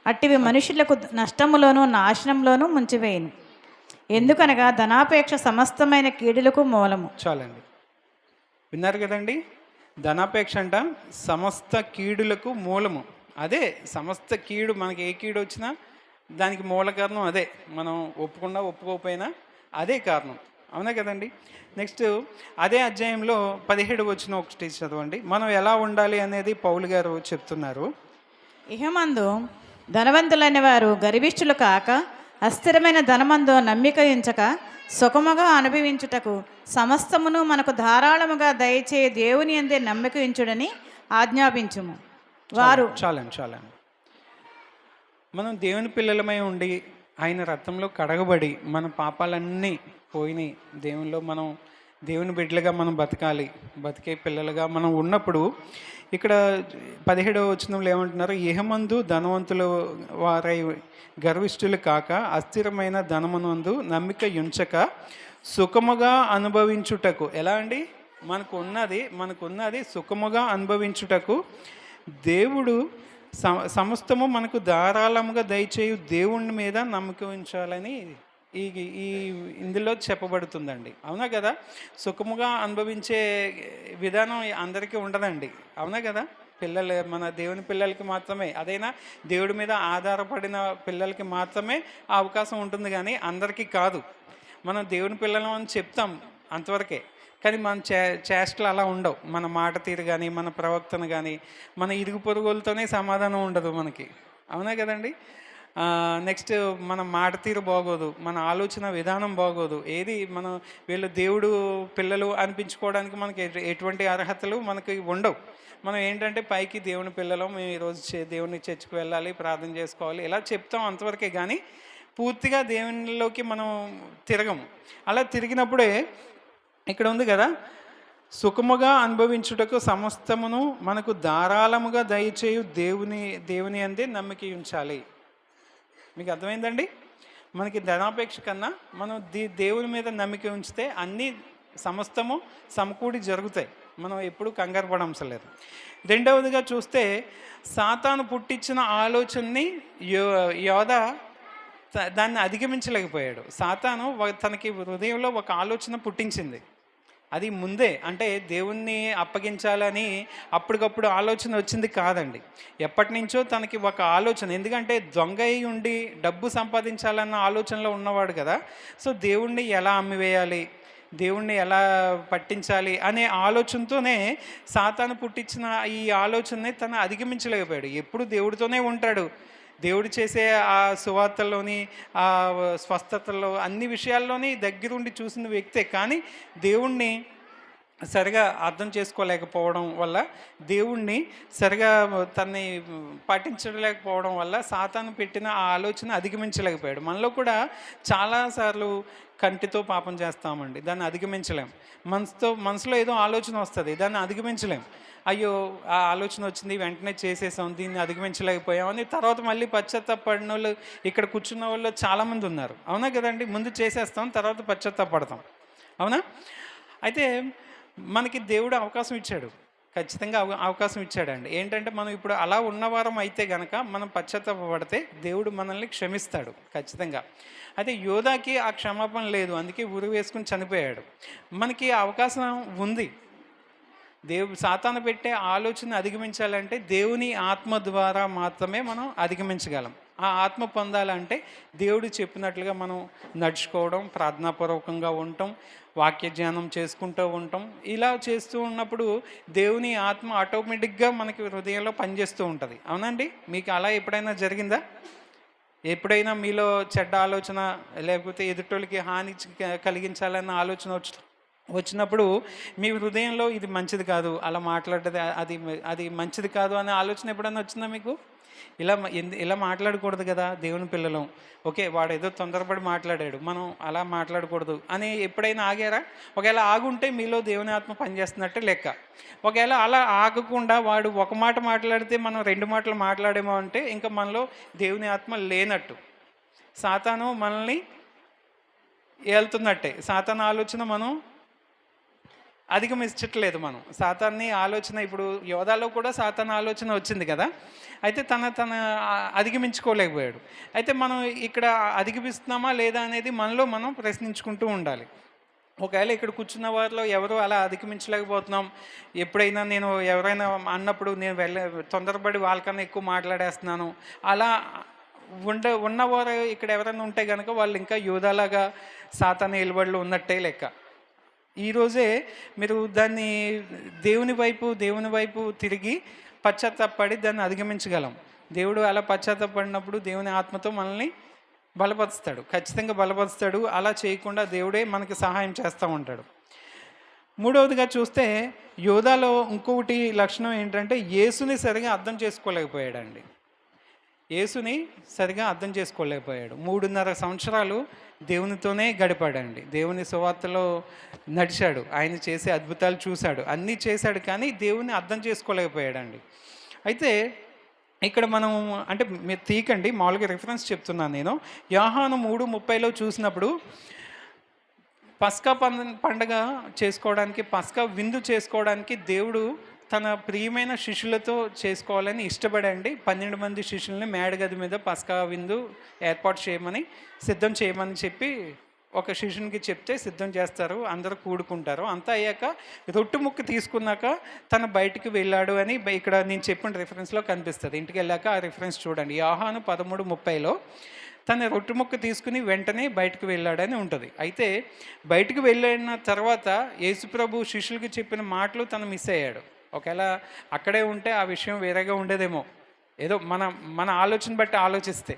D: అట్టివి మనుషులకు నష్టములోను నాశనంలోనూ ముంచివేయను. ఎందుకనగా ధనాపేక్ష సమస్తమైన కీడులకు మూలము.
C: చాలండి, విన్నారు కదండి? ధనాపేక్ష అంట సమస్త కీడులకు మూలము. అదే సమస్త కీడు, మనకి ఏ కీడు వచ్చినా దానికి మూల కారణం అదే. మనం ఒప్పుకోకపోయినా అదే కారణం. అవునా కదండి? నెక్స్ట్ అదే అధ్యాయంలో 17 వచ్చిన ఒకటి చదవండి. మనం ఎలా ఉండాలి అనేది పౌలు గారు చెప్తున్నారు.
D: ఇహమందు ధనవంతులైన వారు గర్విష్ఠులు కాక, అస్థిరమైన ధనమందు నమ్మిక ఉంచక, సుఖముగా అనుభవించుటకు సమస్తమును మనకు ధారాళముగా దయచే దేవుని యందే నమ్మిక ఉంచుడని ఆజ్ఞాపించుము. వారు
C: చాలండి. మనం దేవుని పిల్లలమై ఉండి ఆయన రక్తంలో కడగబడి మన పాపాలన్నీ పోయినాయి. మనం దేవుని బిడ్డలుగా మనం బతికే పిల్లలుగా మనం ఉన్నప్పుడు ఇక్కడ 17వ వచనంలో ఏమంటున్నారు? ఇహమందు ధనవంతుల వారై గర్విష్ఠులు కాక, అస్థిరమైన ధనమునందు నమ్మిక ఉంచక, సుఖముగా అనుభవించుటకు. ఎలా అండి? మనకున్నది సుఖముగా అనుభవించుటకు దేవుడు సమస్తము మనకు ధారాళముగా దయచేయు దేవుని మీద నమ్మకం ఉంచాలని ఈ ఇందులో చెప్పబడుతుందండి. అవునా కదా? సుఖముగా అనుభవించే విధానం అందరికీ ఉండదండి. అవునా కదా? మన దేవుని పిల్లలకి మాత్రమే, అదైనా దేవుడి మీద ఆధారపడిన పిల్లలకి మాత్రమే ఆ అవకాశం ఉంటుంది, కానీ అందరికీ కాదు. మనం దేవుని పిల్లలం అని చెప్తాం అంతవరకే, కానీ మన చేష్టలు అలా ఉండవు. మన మాట తీరు కానీ, మన ప్రవర్తన కానీ, మన ఇరుగు పొరుగులతోనే సమాధానం ఉండదు మనకి. అవునా కదండి? నెక్స్ట్ మన మాట తీరు బాగోదు, మన ఆలోచన విధానం బాగోదు. మనం వీళ్ళు దేవుడు పిల్లలు అనిపించుకోవడానికి మనకి ఎటువంటి అర్హతలు మనకి ఉండవు. మనం ఏంటంటే పైకి దేవుని పిల్లలు, మేము ఈరోజు దేవుని చర్చికి వెళ్ళాలి, ప్రార్థన చేసుకోవాలి, ఇలా చెప్తాం అంతవరకే, కానీ పూర్తిగా దేవునిలోకి మనం తిరగము. అలా తిరిగినప్పుడే ఇక్కడ ఉంది కదా, సుఖముగా అనుభవించుటకు సమస్తమును మనకు ధారాళముగా దయచేయు దేవుని అందే నమ్మిక ఉంచాలి. మీకు అర్థమైందండి? మనకి ధనాపేక్ష కన్నా మనం దేవుని మీద నమ్మిక ఉంచితే అన్నీ సమస్తము సమకూడి జరుగుతాయి. మనం ఎప్పుడు కంగారు పడవసరం లేదు. రెండవదిగా చూస్తే సాతాను పుట్టించిన ఆలోచనని యోధ దాన్ని అధిగమించలేకపోయాడు. సాతాను తనకి హృదయంలో ఒక ఆలోచన పుట్టించింది. అది ముందే, అంటే దేవుణ్ణి అప్పగించాలని అప్పటికప్పుడు ఆలోచన వచ్చింది కాదండి. ఎప్పటి నుంచో తనకి ఒక ఆలోచన, ఎందుకంటే దొంగ అయి ఉండి డబ్బు సంపాదించాలన్న ఆలోచనలో ఉన్నవాడు కదా. సో దేవుణ్ణి ఎలా అమ్మివేయాలి, దేవుణ్ణి ఎలా పట్టించాలి అనే ఆలోచనతోనే సాతాను పుట్టించిన ఈ ఆలోచనని తను అధిగమించలేకపోయాడు. ఎప్పుడు దేవుడితోనే ఉంటాడు. దేవుడు చేసే ఆ సువార్తల్లోని, ఆ స్వస్థతల్లో, అన్ని విషయాల్లోని దగ్గరుండి చూసిన వ్యక్తే. కానీ దేవుణ్ణి సరిగా అర్థం చేసుకోలేకపోవడం వల్ల, దేవుణ్ణి సరిగా తన్ని పాటించలేకపోవడం వల్ల సాతాను పెట్టిన ఆ ఆలోచన అధిగమించలేకపోయాడు. మనలో కూడా చాలాసార్లు కంటితో పాపం చేస్తామండి, దాన్ని అధిగమించలేం. మనసులో ఏదో ఆలోచన వస్తుంది, దాన్ని అధిగమించలేం. అయ్యో ఆ ఆలోచన వచ్చింది, వెంటనే చేసేసాం, దీన్ని అధిగమించలేకపోయామని తర్వాత మళ్ళీ పశ్చాత్తాపడిన వాళ్ళు ఇక్కడ కూర్చున్న వాళ్ళు చాలామంది ఉన్నారు. అవునా కదండి? ముందు చేసేస్తాం, తర్వాత పశ్చాత్తాపడతాం. అవునా? అయితే మనకి దేవుడు అవకాశం ఇచ్చాడు, ఖచ్చితంగా అవకాశం ఇచ్చాడండి. ఏంటంటే మనం ఇప్పుడు అలా ఉన్నవారం అయితే కనుక మనం పశ్చాత్తాపడితే దేవుడు మనల్ని క్షమిస్తాడు ఖచ్చితంగా. అయితే యోధాకి ఆ క్షమాపణ లేదు, అందుకే ఉరి వేసుకుని చనిపోయాడు. మనకి అవకాశం ఉంది. సాతాను పెట్టే ఆలోచన అధిగమించాలంటే దేవుని ఆత్మ ద్వారా మాత్రమే మనం అధిగమించగలం. ఆ ఆత్మ పొందాలంటే దేవుడు చెప్పినట్లుగా మనం నడుచుకోవడం, ప్రార్థనాపూర్వకంగా ఉండటం, వాక్య ధ్యానం చేసుకుంటూ ఉంటాం. ఇలా చేస్తూ ఉన్నప్పుడు దేవుని ఆత్మ ఆటోమేటిక్గా మనకి హృదయంలో పనిచేస్తూ ఉంటుంది. అవునండి? మీకు అలా ఎప్పుడైనా జరిగిందా? ఎప్పుడైనా మీలో చెడ్డ ఆలోచన, లేకపోతే ఎదుటోళ్ళకి హాని కలిగించాలన్న ఆలోచన వచ్చినప్పుడు మీ హృదయంలో ఇది మంచిది కాదు, అలా మాట్లాడేది అది మంచిది కాదు అనే ఆలోచన ఎప్పుడైనా వచ్చిందా మీకు? ఇలా మాట్లాడకూడదు కదా దేవుని పిల్లలు, ఓకే వాడు ఏదో తొందరపడి మాట్లాడాడు, మనం అలా మాట్లాడకూడదు అని ఎప్పుడైనా ఆగారా? ఒకవేళ ఆగుంటే మీలో దేవుని ఆత్మ పనిచేస్తున్నట్టే లెక్క. ఒకవేళ అలా ఆగకుండా వాడు ఒక మాట మాట్లాడితే మనం 2 మాటలు మాట్లాడేమో అంటే ఇంకా మనలో దేవుని ఆత్మ లేనట్టు, సాతాను మనల్ని ఏలుతున్నట్టే. సాతాను ఆలోచన మనం అధిగమించట్లేదు. మనం సాతాన్ని ఆలోచన, ఇప్పుడు యోధాలో కూడా సాతాను ఆలోచన వచ్చింది కదా, అయితే తన అధిగమించుకోలేకపోయాడు. అయితే మనం ఇక్కడ అధిగమిస్తున్నామా లేదా అనేది మనలో మనం ప్రశ్నించుకుంటూ ఉండాలి. ఒకవేళ ఇక్కడ కూర్చున్న వారిలో ఎవరు అలా అధిగమించలేకపోతున్నాం, ఎప్పుడైనా నేను ఎవరైనా అన్నప్పుడు నేను తొందరపడి వాళ్ళకన్నా ఎక్కువ మాట్లాడేస్తున్నాను, అలా ఉన్నవారు ఇక్కడ ఎవరైనా ఉంటే కనుక వాళ్ళు ఇంకా యోధాలాగా సాతాను ఏలుబడిలో ఉన్నట్టే లెక్క. ఈరోజే మీరు దాన్ని దేవుని వైపు తిరిగి పశ్చాత్తాపడి దాన్ని అధిగమించగలం. దేవుడు అలా పశ్చాత్తాపడినప్పుడు దేవుని ఆత్మతో మనల్ని బలపరుస్తాడు, ఖచ్చితంగా బలపరుస్తాడు. అలా చేయకుండా దేవుడే మనకి సహాయం చేస్తూ ఉంటాడు. మూడవదిగా చూస్తే యోధాలో ఇంకొకటి లక్షణం ఏంటంటే యేసుని సరిగా అర్థం చేసుకోలేకపోయాడండి. యేసుని సరిగా అర్థం చేసుకోలేకపోయాడు. 3.5 సంవత్సరాలు దేవునితోనే గడిపాడండి. దేవుని సువార్తలో నడిచాడు, ఆయన చేసే అద్భుతాలు చూశాడు, అన్నీ చేశాడు, కానీ దేవుని అర్థం చేసుకోలేకపోయాడండి. అయితే ఇక్కడ మనం అంటే మీరు తీకండి, మామూలుగా రిఫరెన్స్ చెప్తున్నాను నేను. యోహాను 3:30లో చూసినప్పుడు పస్కా పండగ చేసుకోవడానికి, పస్కా విందు చేసుకోవడానికి దేవుడు తన ప్రియమైన శిష్యులతో చేసుకోవాలని ఇష్టపడండి 12 మంది శిష్యుల్ని మేడగది మీద పస్కా విందు ఏర్పాటు చేయమని, సిద్ధం చేయమని చెప్పి ఒక శిష్యునికి చెప్తే సిద్ధం చేస్తారు, అందరూ కూడుకుంటారు. అంతా అయ్యాక రొట్టె ముక్క తీసుకున్నాక తను బయటికి వెళ్ళాడు అని ఇక్కడ నేను చెప్పిన రిఫరెన్స్లో కనిపిస్తుంది. ఇంటికి వెళ్ళాక ఆ రిఫరెన్స్ చూడండి. యోహాను 13:30లో తన రొట్టె ముక్క తీసుకుని వెంటనే బయటకు వెళ్ళాడని ఉంటుంది. అయితే బయటకు వెళ్ళిన తర్వాత యేసుప్రభు శిష్యులకి చెప్పిన మాటలు తను మిస్ అయ్యాడు. ఒకవేళ అక్కడే ఉంటే ఆ విషయం వేరేగా ఉండేదేమో, ఏదో మన ఆలోచన బట్టి ఆలోచిస్తే.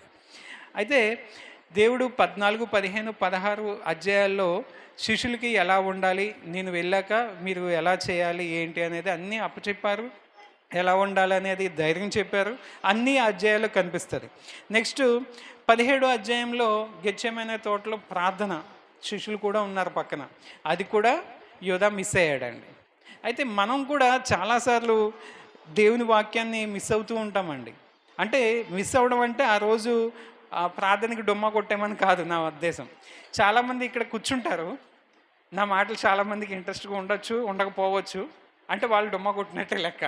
C: అయితే దేవుడు 14, 15, 16 అధ్యాయాల్లో శిష్యులకి ఎలా ఉండాలి, నేను వెళ్ళాక మీరు ఎలా చేయాలి ఏంటి అనేది అన్నీ అప్పచెప్పారు, ఎలా ఉండాలి అనేది ధైర్యం చెప్పారు, అన్నీ అధ్యాయాలు కనిపిస్తుంది. నెక్స్ట్ 17వ అధ్యాయంలో గెత్సేమనే తోటలో ప్రార్థన, శిష్యులు కూడా ఉన్నారు పక్కన, అది కూడా యోధా మిస్ అయ్యాడండి. అయితే మనం కూడా చాలాసార్లు దేవుని వాక్యాన్ని మిస్ అవుతూ ఉంటామండి. అంటే మిస్ అవ్వడం అంటే ఆ రోజు ప్రార్థనకి డొమ్మ కొట్టామని కాదు నా ఉద్దేశం. చాలామంది ఇక్కడ కూర్చుంటారు, నా మాటలు చాలామందికి ఇంట్రెస్ట్గా ఉండొచ్చు, ఉండకపోవచ్చు. అంటే వాళ్ళు డొమ్మ కొట్టినట్టే లెక్క.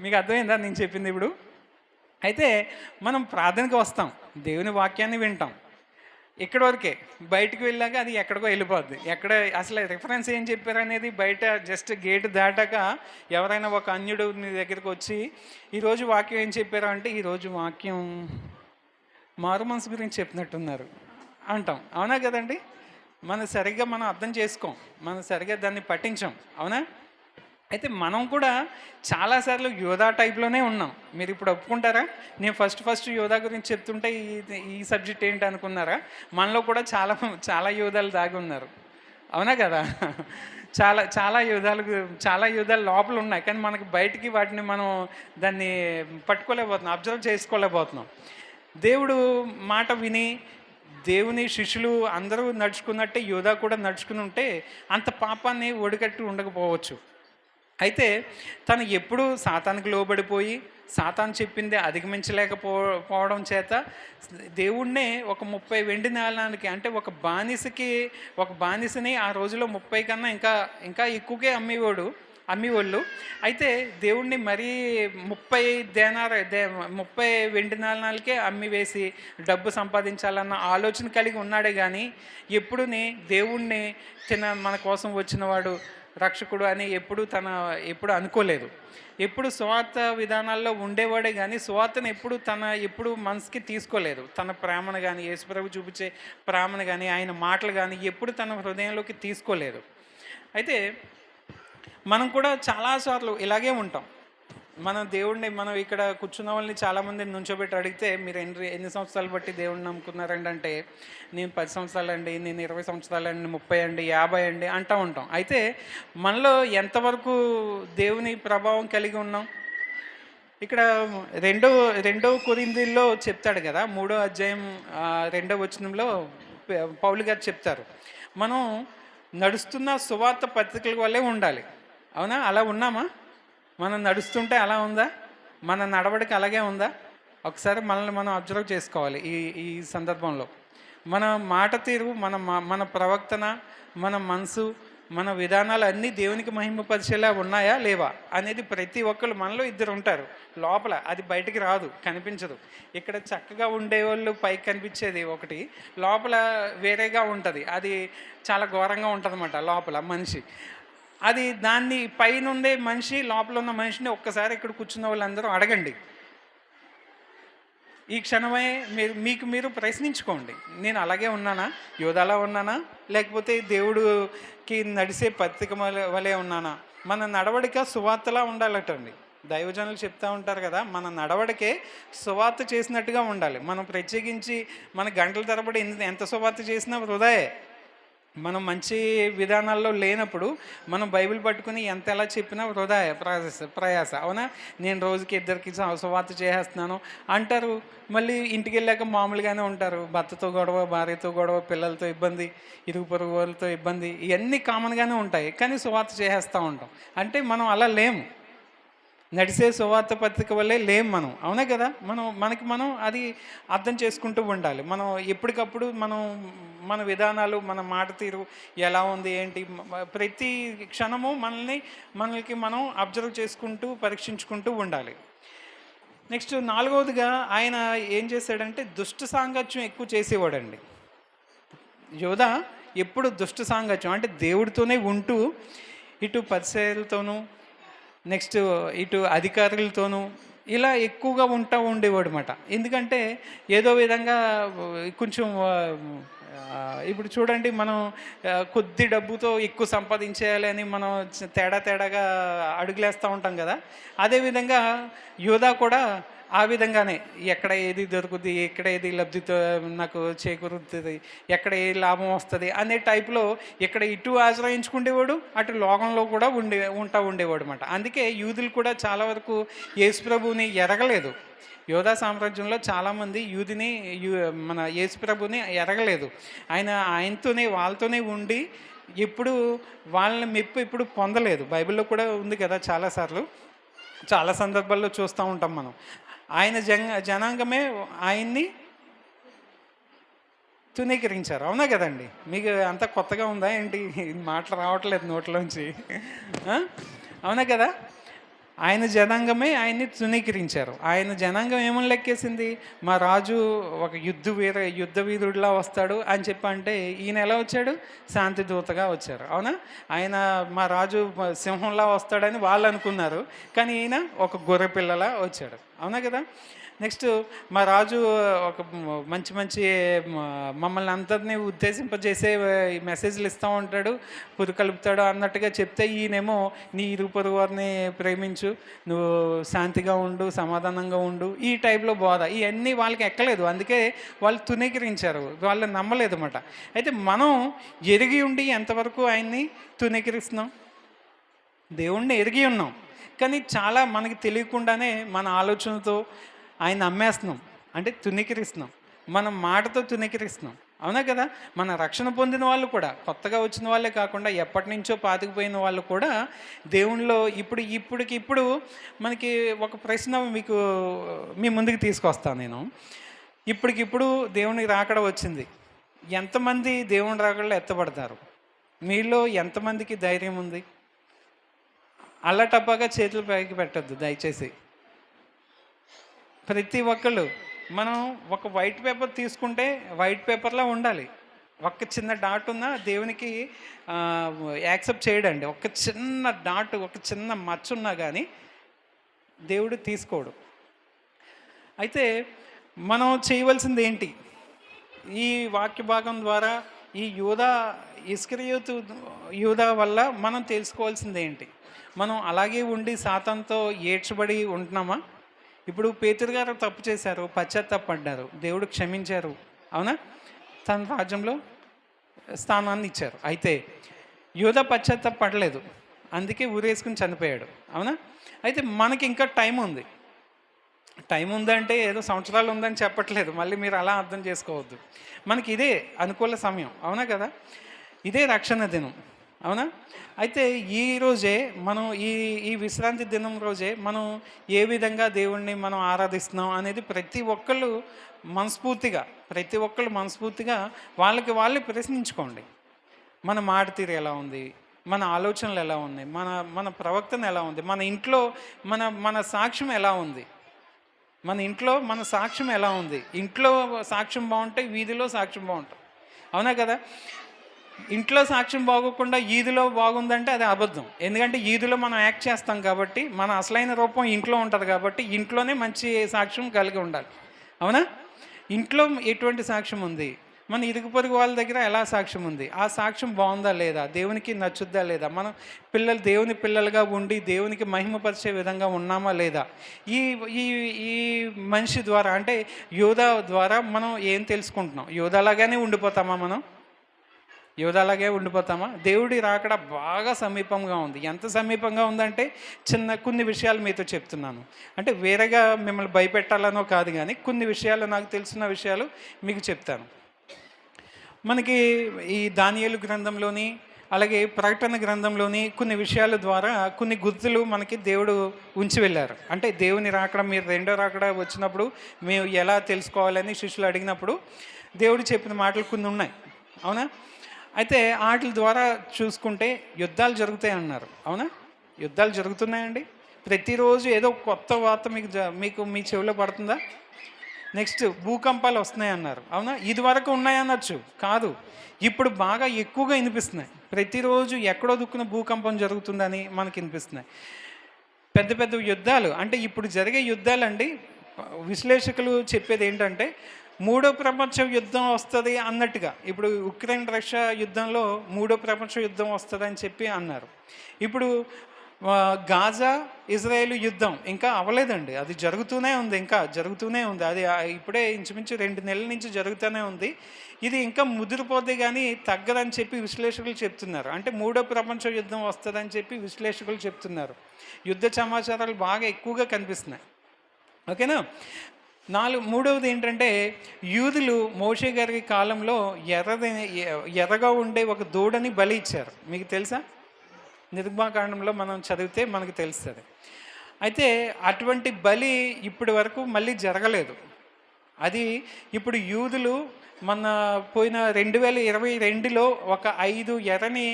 C: మీకు అర్థమైందా నేను చెప్పింది ఇప్పుడు? అయితే మనం ప్రార్థనకి వస్తాం, దేవుని వాక్యాన్ని వింటాం, ఇక్కడ వరకే. బయటకు వెళ్ళాక అది ఎక్కడికో వెళ్ళిపోద్ది. ఎక్కడ అసలు రిఫరెన్స్ ఏం చెప్పారు అనేది బయట జస్ట్ గేట్ దాటాక ఎవరైనా ఒక అన్యుడు నీ దగ్గరికి వచ్చి ఈరోజు వాక్యం ఏం చెప్పారు అంటే, ఈరోజు వాక్యం మారు మనసు గురించి చెప్పినట్టున్నారు అంటాం. అవునా కదండి? మనం అర్థం చేసుకోం, మనం సరిగ్గా దాన్ని పఠించాం. అవునా? అయితే మనం కూడా చాలాసార్లు యోధా టైప్లోనే ఉన్నాం. మీరు ఇప్పుడు ఒప్పుకుంటారా? నేను ఫస్ట్ యోధా గురించి చెప్తుంటే ఈ సబ్జెక్ట్ ఏంటి అనుకున్నారా? మనలో కూడా చాలా యోధాలు దాగి ఉన్నారు. అవునా కదా? చాలా యోధాలు లోపల ఉన్నాయి, కానీ మనకి బయటికి వాటిని మనం దాన్ని పట్టుకోలేకపోతున్నాం, అబ్జర్వ్ చేసుకోలేకపోతున్నాం. దేవుడు మాట విని దేవుని శిష్యులు అందరూ నడుచుకున్నట్టే యోధా కూడా నడుచుకుని ఉంటే అంత పాపాన్ని ఒడిగట్టి ఉండకపోవచ్చు. అయితే తను ఎప్పుడూ సాతానికి లోబడిపోయి సాతాను చెప్పింది అధిగమించలేకపోవడం చేత దేవుణ్ణే ఒక 30 వెండి నాణాలకి, అంటే ఒక బానిసని ఆ రోజులో 30 కన్నా ఇంకా ఎక్కువకే అమ్మేవాళ్ళు. అయితే దేవుణ్ణి మరీ 30 వెండి నాణాలకే అమ్మి వేసి డబ్బు సంపాదించాలన్న ఆలోచన కలిగి ఉన్నాడే కానీ ఎప్పుడుని దేవుణ్ణి మన కోసం వచ్చినవాడు రక్షకుడు అని ఎప్పుడు అనుకోలేదు. ఎప్పుడు సువార్త విధానాల్లో ఉండేవాడే కానీ సువార్తను ఎప్పుడు మనసుకి తీసుకోలేదు. తన ప్రేమను కానీ, యేసుప్రభు చూపించే ప్రేమను కానీ, ఆయన మాటలు కానీ ఎప్పుడు తన హృదయంలోకి తీసుకోలేదు. అయితే మనం కూడా చాలాసార్లు ఇలాగే ఉంటాం. మనం ఇక్కడ కూర్చున్న వాళ్ళని చాలామందిని నుంచోబెట్టి అడిగితే, మీరు ఎన్ని సంవత్సరాలు బట్టి దేవుడిని నమ్ముకున్నారండి అంటే, నేను 10 సంవత్సరాలండి, నేను 20 సంవత్సరాలండి, 30 అండి, 50 అండి అంటూ ఉంటాం. అయితే మనలో ఎంతవరకు దేవుని ప్రభావం కలిగి ఉన్నాం? ఇక్కడ రెండో కొరింథీయుల్లో చెప్తాడు కదా, 3వ అధ్యాయం 2వ వచనంలో పౌలు గారు చెప్తారు, మనం నడుస్తున్న సువార్త పత్రికల వల్లే ఉండాలి. అవునా? అలా ఉన్నామా? మనం నడుస్తుంటే అలా ఉందా? మన నడవడికి అలాగే ఉందా? ఒకసారి మనల్ని మనం అబ్జర్వ్ చేసుకోవాలి. ఈ సందర్భంలో మన మాట తీరు, మన ప్రవర్తన, మన మనసు, మన విధానాలు అన్నీ దేవునికి మహిమపరిచేలా ఉన్నాయా లేవా అనేది ప్రతి ఒక్కరు, మనలో 2 ఉంటారు లోపల, అది బయటికి రాదు, కనిపించదు. ఇక్కడ చక్కగా ఉండేవాళ్ళు పైకి కనిపించేది ఒకటి, లోపల వేరేగా ఉంటుంది. అది చాలా ఘోరంగా ఉంటుంది అన్నమాట లోపల మనిషి. అది దాన్ని పైనుండే మనిషి, లోపల ఉన్న మనిషిని ఒక్కసారి ఇక్కడ కూర్చున్న వాళ్ళందరూ అడగండి. ఈ క్షణమే మీరు ప్రశ్నించుకోండి, నేను అలాగే ఉన్నానా? యోధాలా ఉన్నానా? లేకపోతే దేవుడికి నడిసే పత్రిక వలె ఉన్నానా? మన నడవడిక సువార్తలా ఉండాలటండి. దైవజనులు చెప్తూ ఉంటారు కదా, మన నడవడికే సువార్త చేసినట్టుగా ఉండాలి. మనం ప్రత్యేకించి మన గంటల తరబడి ఎంత సువార్త చేసినా వృధాయే. మనం మంచి విధానాల్లో లేనప్పుడు మనం బైబిల్ పట్టుకుని ఎలా చెప్పినా వృధా ప్రయాస. అవునా? నేను రోజుకి 2కి సువార్త చేసేస్తున్నాను అంటారు, మళ్ళీ ఇంటికి వెళ్ళాక మామూలుగానే ఉంటారు. భర్తతో గొడవ, భార్యతో గొడవ, పిల్లలతో ఇబ్బంది, ఇరుగు పొరుగు వాళ్ళతో ఇబ్బంది, ఇవన్నీ కామన్గానే ఉంటాయి, కానీ సువార్త చేసేస్తూ ఉంటాం. అంటే మనం అలా లేము, నడిసే సువార్త పత్రిక వల్లే లేం మనం. అవునా కదా? మనం అది అర్థం చేసుకుంటూ ఉండాలి. మనం ఎప్పటికప్పుడు మన విధానాలు, మన మాట తీరు ఎలా ఉంది ఏంటి, ప్రతి క్షణము మనల్ని మనం అబ్జర్వ్ చేసుకుంటూ పరీక్షించుకుంటూ ఉండాలి. నెక్స్ట్ 4వదిగా ఆయన ఏం చేశాడంటే దుష్ట సాంగత్యం ఎక్కువ చేసేవాడండి. యోధా ఎప్పుడు దుష్ట సాంగత్యం అంటే దేవుడితోనే ఉంటూ ఇటు పరిసయ్యులతోనూ, నెక్స్ట్ ఇటు అధికారులతోనూ ఇలా ఎక్కువగా ఉండేవాడు అన్నమాట. ఎందుకంటే ఏదో విధంగా కొంచెం ఇప్పుడు చూడండి, మనం కొద్ది డబ్బుతో ఎక్కువ సంపాదించేయాలి అని మనం తేడాగా అడుగులేస్తూ ఉంటాం కదా. అదేవిధంగా యోధా కూడా ఆ విధంగానే ఎక్కడ ఏది దొరుకుతుంది, ఎక్కడ ఏది లబ్ధితో నాకు చేకూరుతుంది, ఎక్కడ ఏ లాభం వస్తుంది అనే టైప్లో ఇక్కడ ఇటు ఆశ్రయించుకునేవాడు, అటు లోకంలో కూడా ఉండేవాడు అన్నమాట. అందుకే యూదులు కూడా చాలా వరకు యేసుప్రభుని ఎరగలేదు. యోధా సామ్రాజ్యంలో చాలామంది మన యేసుప్రభుని ఎరగలేదు. వాళ్ళతోనే ఉండి ఎప్పుడు వాళ్ళని మెప్పు ఎప్పుడు పొందలేదు. బైబిల్లో కూడా ఉంది కదా, చాలా సందర్భాల్లో చూస్తూ ఉంటాం మనం. ఆయన జనాంగమే ఆయన్ని తునీకరించారు. అవునా కదండి? మీకు అంత కొత్తగా ఉందా ఏంటి? మాటలు రావట్లేదు నోట్లోంచి. అవునా కదా? ఆయన జనాంగమే ఆయన్ని తునీకరించారు. ఆయన జనాంగం ఏమని లెక్కేసింది? మా రాజు ఒక యుద్ధ వీరుడిలా వస్తాడు అని చెప్పి అంటే ఈయన ఎలా వచ్చాడు? శాంతి దూతగా వచ్చారు. అవునా? ఆయన మా రాజు సింహంలా వస్తాడని వాళ్ళు అనుకున్నారు, కానీ ఈయన ఒక గొర్రె పిల్లలా వచ్చాడు. అవునా కదా? నెక్స్ట్ మా రాజు ఒక మంచి మంచి మమ్మల్ని అందరినీ ఉద్దేశింపజేసే మెసేజ్లు ఇస్తూ ఉంటాడు, పురుకలుపుతాడు అన్నట్టుగా చెప్తే ఈయనేమో నీ ఇరుగు పొరుగు వారిని ప్రేమించు, నువ్వు శాంతిగా ఉండు, సమాధానంగా ఉండు, ఈ టైప్లో బోధ ఇవన్నీ వాళ్ళకి ఎక్కలేదు. అందుకే వాళ్ళు తునీకరించారు, వాళ్ళు నమ్మలేదు అన్నమాట. అయితే మనం ఎరిగి ఉండి ఎంతవరకు ఆయన్ని తునీకరిస్తున్నాం? దేవుణ్ణి ఎరిగి ఉన్నాం, కానీ చాలా మనకి తెలియకుండానే మన ఆలోచనతో ఆయన నమ్మేస్తున్నాం, అంటే తునీకరిస్తున్నాం, మనం మాటతో తునీకరిస్తున్నాం. అవునా కదా? మన రక్షణ పొందిన వాళ్ళు కూడా, కొత్తగా వచ్చిన వాళ్ళే కాకుండా ఎప్పటి నుంచో పాతుకుపోయిన వాళ్ళు కూడా దేవునిలో ఇప్పుడు మనకి ఒక ప్రశ్న మీ ముందుకు తీసుకొస్తాను నేను. ఇప్పటికిప్పుడు దేవునికి రాకడ వచ్చింది. ఎంతమంది దేవుని రాకడలో ఎత్తబడతారు? మీలో ఎంతమందికి ధైర్యం ఉంది? అల్లటప్పగా చేతులు పైకి పెట్టద్దు దయచేసి. ప్రతి ఒక్కళ్ళు మనం ఒక వైట్ పేపర్ తీసుకుంటే వైట్ పేపర్లా ఉండాలి. ఒక్క చిన్న డాట్ ఉన్నా దేవునికి యాక్సెప్ట్ చేయడండి. ఒక చిన్న డాట్, ఒక చిన్న మచ్చ ఉన్నా కానీ దేవుడు తీసుకోడు. అయితే మనం చేయవలసింది ఏంటి? ఈ వాక్య భాగం ద్వారా ఈ యూదా వల్ల మనం తెలుసుకోవాల్సింది ఏంటి? మనం అలాగే ఉండి సాతానుతో ఏడ్చబడి ఉంటున్నామా? ఇప్పుడు పేతురు గారు తప్పు చేశారు, పశ్చాత్తాపడ్డారు, దేవుడు క్షమించారు. అవునా? తన రాజ్యంలో స్థానాన్ని ఇచ్చారు. అయితే యూదా పశ్చాత్తాపడలేదు, అందుకే ఊరేసుకుని చనిపోయాడు. అవునా? అయితే మనకి ఇంకా టైం ఉంది. టైం ఉందంటే ఏదో సంవత్సరాలు ఉందని చెప్పట్లేదు, మళ్ళీ మీరు అలా అర్థం చేసుకోవద్దు. మనకి ఇదే అనుకూల సమయం. అవునా కదా? ఇదే రక్షణ దినం. అవునా? అయితే ఈరోజే మనం ఈ విశ్రాంతి దినం రోజే మనం ఏ విధంగా దేవుణ్ణి మనం ఆరాధిస్తున్నాం అనేది ప్రతి ఒక్కళ్ళు మనస్ఫూర్తిగా వాళ్ళకి వాళ్ళే ప్రశ్నించుకోండి. మన మాట తీరు ఎలా ఉంది? మన ఆలోచనలు ఎలా ఉన్నాయి? మన ప్రవర్తన ఎలా ఉంది? మన ఇంట్లో మన సాక్ష్యం ఎలా ఉంది? మన ఇంట్లో మన సాక్ష్యం ఎలా ఉంది? ఇంట్లో సాక్ష్యం బాగుంటే వీధిలో సాక్ష్యం బాగుంటుంది. అవునా కదా? ఇంట్లో సాక్ష్యం బాగోకుండా ఈదులో బాగుందంటే అది అబద్ధం. ఎందుకంటే ఈదులో మనం యాక్ట్ చేస్తాం కాబట్టి, మన అసలైన రూపం ఇంట్లో ఉంటుంది కాబట్టి ఇంట్లోనే మంచి సాక్ష్యం కలిగి ఉండాలి. అవునా? ఇంట్లో ఎటువంటి సాక్ష్యం ఉంది? మన ఇరుగు పొరుగు వాళ్ళ దగ్గర ఎలా సాక్ష్యం ఉంది? ఆ సాక్ష్యం బాగుందా లేదా? దేవునికి నచ్చుద్దా లేదా? మనం దేవుని పిల్లలుగా ఉండి దేవునికి మహిమపరిచే విధంగా ఉన్నామా లేదా? ఈ ఈ ఈ మనిషి ద్వారా, అంటే యోధా ద్వారా మనం ఏం తెలుసుకుంటున్నాం? యోధాలాగానే ఉండిపోతామా? దేవుడి రాకడ బాగా సమీపంగా ఉంది. ఎంత సమీపంగా ఉందంటే కొన్ని విషయాలు మీతో చెప్తున్నాను. అంటే వేరేగా మిమ్మల్ని భయపెట్టాలనో కాదు, కానీ కొన్ని విషయాలు, నాకు తెలిసిన విషయాలు మీకు చెప్తాను. మనకి ఈ దానియేలు గ్రంథంలోని, అలాగే ప్రకటన గ్రంథంలోని కొన్ని విషయాల ద్వారా కొన్ని గుర్తులు మనకి దేవుడు ఉంచి వెళ్ళారు. అంటే దేవుని రాకడ, మీరు రెండో రాకడ వచ్చినప్పుడు మేము ఎలా తెలుసుకోవాలని శిష్యులు అడిగినప్పుడు దేవుడు చెప్పిన మాటలు కొన్ని ఉన్నాయి. అవునా? అయితే వాటి ద్వారా చూసుకుంటే యుద్ధాలు జరుగుతాయి అన్నారు. అవునా? యుద్ధాలు జరుగుతున్నాయండి. ప్రతిరోజు ఏదో కొత్త వార్త మీకు మీ చెవిలో పడుతుందా? నెక్స్ట్ భూకంపాలు వస్తున్నాయి అన్నారు. అవునా? ఇది వరకు ఉన్నాయనొచ్చు, కాదు, ఇప్పుడు బాగా ఎక్కువగా వినిపిస్తున్నాయి. ప్రతిరోజు ఎక్కడో దుక్కున భూకంపం జరుగుతుందని మనకి వినిపిస్తున్నాయి. పెద్ద పెద్ద యుద్ధాలు, అంటే ఇప్పుడు జరిగే యుద్ధాలండి, విశ్లేషకులు చెప్పేది ఏంటంటే మూడో ప్రపంచ యుద్ధం వస్తుంది అన్నట్టుగా. ఇప్పుడు ఉక్రెయిన్ రష్యా యుద్ధంలో మూడో ప్రపంచ యుద్ధం వస్తుందని చెప్పి అన్నారు. ఇప్పుడు గాజా ఇజ్రాయేల్ యుద్ధం ఇంకా అవ్వలేదండి, అది జరుగుతూనే ఉంది. అది ఇప్పుడే ఇంచుమించు 2 నెలల నుంచి జరుగుతూనే ఉంది. ఇది ఇంకా ముదిరిపోతే కానీ తగ్గదని చెప్పి విశ్లేషకులు చెప్తున్నారు. అంటే మూడో ప్రపంచ యుద్ధం వస్తుందని చెప్పి విశ్లేషకులు చెప్తున్నారు. యుద్ధ సమాచారాలు బాగా ఎక్కువగా కనిపిస్తున్నాయి. ఓకేనా? మూడవది ఏంటంటే, యూదులు మోషే గారి కాలంలో ఎర్రగా ఉండే ఒక దూడని బలి ఇచ్చారు. మీకు తెలుసా? నిర్గమకాండంలో మనం చదివితే మనకు తెలుస్తుంది. అయితే అటువంటి బలి ఇప్పటి వరకు మళ్ళీ జరగలేదు. అది ఇప్పుడు యూదులు మన పోయిన 2022లో ఒక 5 ఎర్రని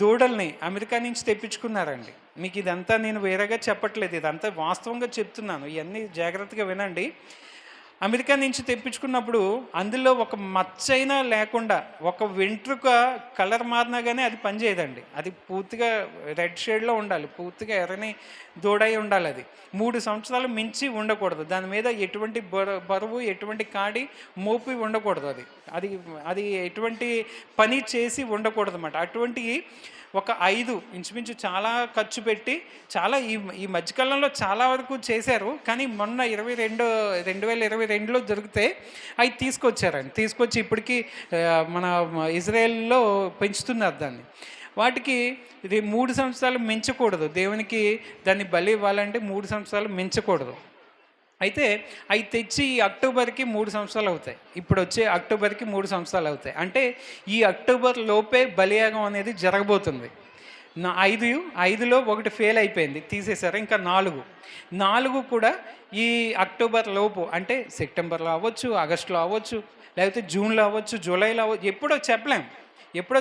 C: దూడల్ని అమెరికా నుంచి తెప్పించుకున్నారండి. మీకు ఇదంతా నేను వేరేగా చెప్పట్లేదు, ఇదంతా వాస్తవంగా చెప్తున్నాను, ఇవన్నీ జాగ్రత్తగా వినండి. అమెరికా నుంచి తెప్పించుకున్నప్పుడు అందులో ఒక మచ్చైనా లేకుండా, ఒక వెంట్రుక కలర్ మారినా కానీ అది పనిచేయదండి. అది పూర్తిగా రెడ్ షేడ్లో ఉండాలి, పూర్తిగా ఎర్రని దూడై ఉండాలి. అది 3 సంవత్సరాలు మించి ఉండకూడదు. దాని మీద ఎటువంటి బరువు, ఎటువంటి కాడి, మోపి ఉండకూడదు. అది అది అది ఎటువంటి పని చేసి ఉండకూడదు అన్నమాట. అటువంటి ఒక 5 ఇంచుమించు చాలా ఖర్చు పెట్టి చాలా ఈ మధ్యకాలంలో చాలా వరకు చేశారు. కానీ మొన్న 2022లో దొరికితే అవి తీసుకొచ్చి ఇప్పటికీ మన ఇజ్రాయెల్లో పెంచుతున్నారు దాన్ని. వాటికి ఇది 3 సంవత్సరాలు మించకూడదు. దేవునికి దాన్ని బలి ఇవ్వాలంటే 3 సంవత్సరాలు మించకూడదు. అయితే అవి తెచ్చి ఈ అక్టోబర్కి 3 సంవత్సరాలు అవుతాయి. ఇప్పుడు వచ్చే అక్టోబర్కి 3 సంవత్సరాలు అవుతాయి. అంటే ఈ అక్టోబర్ లోపే బలియాగం అనేది జరగబోతుంది. 5లో ఒకటి ఫెయిల్ అయిపోయింది, తీసేశారు. ఇంకా 4 కూడా ఈ అక్టోబర్ లోపు, అంటే సెప్టెంబర్లో అవ్వచ్చు, ఆగస్టులో అవ్వచ్చు, లేకపోతే జూన్లో అవ్వచ్చు, జూలైలో అవ్వచ్చు, ఎప్పుడో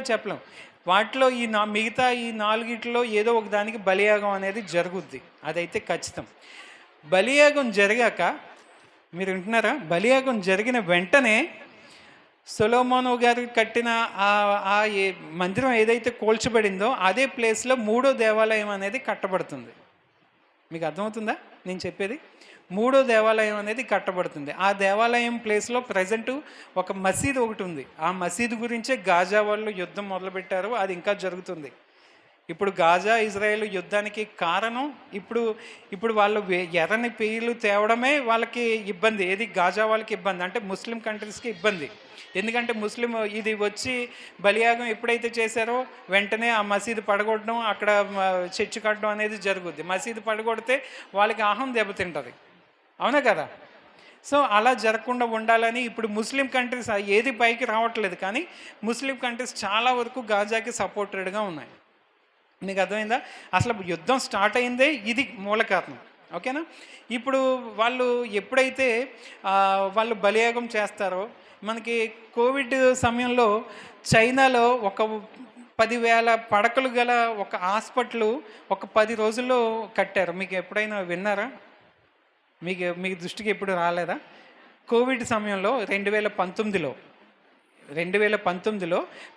C: చెప్పలేం. వాటిలో మిగతా ఈ 4 ఏదో ఒక దానికి బలియాగం అనేది జరుగుద్ది. అదైతే ఖచ్చితం. బలియాగం జరిగాక, మీరు వింటున్నారా, బలియాగం జరిగిన వెంటనే సొలొమోను గారు కట్టిన ఆ మందిరం ఏదైతే కూల్చబడిందో అదే ప్లేస్లో 3వ దేవాలయం అనేది కట్టబడుతుంది. మీకు అర్థమవుతుందా నేను చెప్పేది? 3వ దేవాలయం అనేది కట్టబడుతుంది. ఆ దేవాలయం ప్లేస్లో ప్రజెంటు ఒక మసీదు ఒకటి ఉంది. ఆ మసీదు గురించే గాజా వాళ్ళు యుద్ధం మొదలుపెట్టారు. అది ఇంకా జరుగుతుంది. ఇప్పుడు గాజా ఇజ్రాయెల్ యుద్ధానికి కారణం ఇప్పుడు వాళ్ళు ఎర్రని పేర్లు తేవడమే వాళ్ళకి ఇబ్బంది. ఏది గాజా వాళ్ళకి ఇబ్బంది అంటే ముస్లిం కంట్రీస్కి ఇబ్బంది. ఎందుకంటే ముస్లిం ఇది వచ్చి బలియాగం ఎప్పుడైతే చేశారో వెంటనే ఆ మసీదు పడగొట్టడం, అక్కడ చర్చి కట్టడం అనేది జరుగుద్ది. మసీదు పడగొడితే వాళ్ళకి ఆహం దెబ్బతింటుంది, అవునా కదా? సో అలా జరగకుండా ఉండాలని ఇప్పుడు ముస్లిం కంట్రీస్ ఏది పైకి రావట్లేదు, కానీ ముస్లిం కంట్రీస్ చాలా వరకు గాజాకి సపోర్టెడ్గా ఉన్నాయి. మీకు అర్థమైందా? అసలు యుద్ధం స్టార్ట్ అయిందే ఇది మూల కారణం. ఓకేనా? ఇప్పుడు వాళ్ళు ఎప్పుడైతే వాళ్ళు బలియాగం చేస్తారో, మనకి కోవిడ్ సమయంలో చైనాలో ఒక 10,000 పడకలు గల ఒక హాస్పిటల్ ఒక 10 రోజుల్లో కట్టారు. మీకు ఎప్పుడైనా విన్నారా? మీకు దృష్టికి ఎప్పుడు రాలేదా? కోవిడ్ సమయంలో 2019లో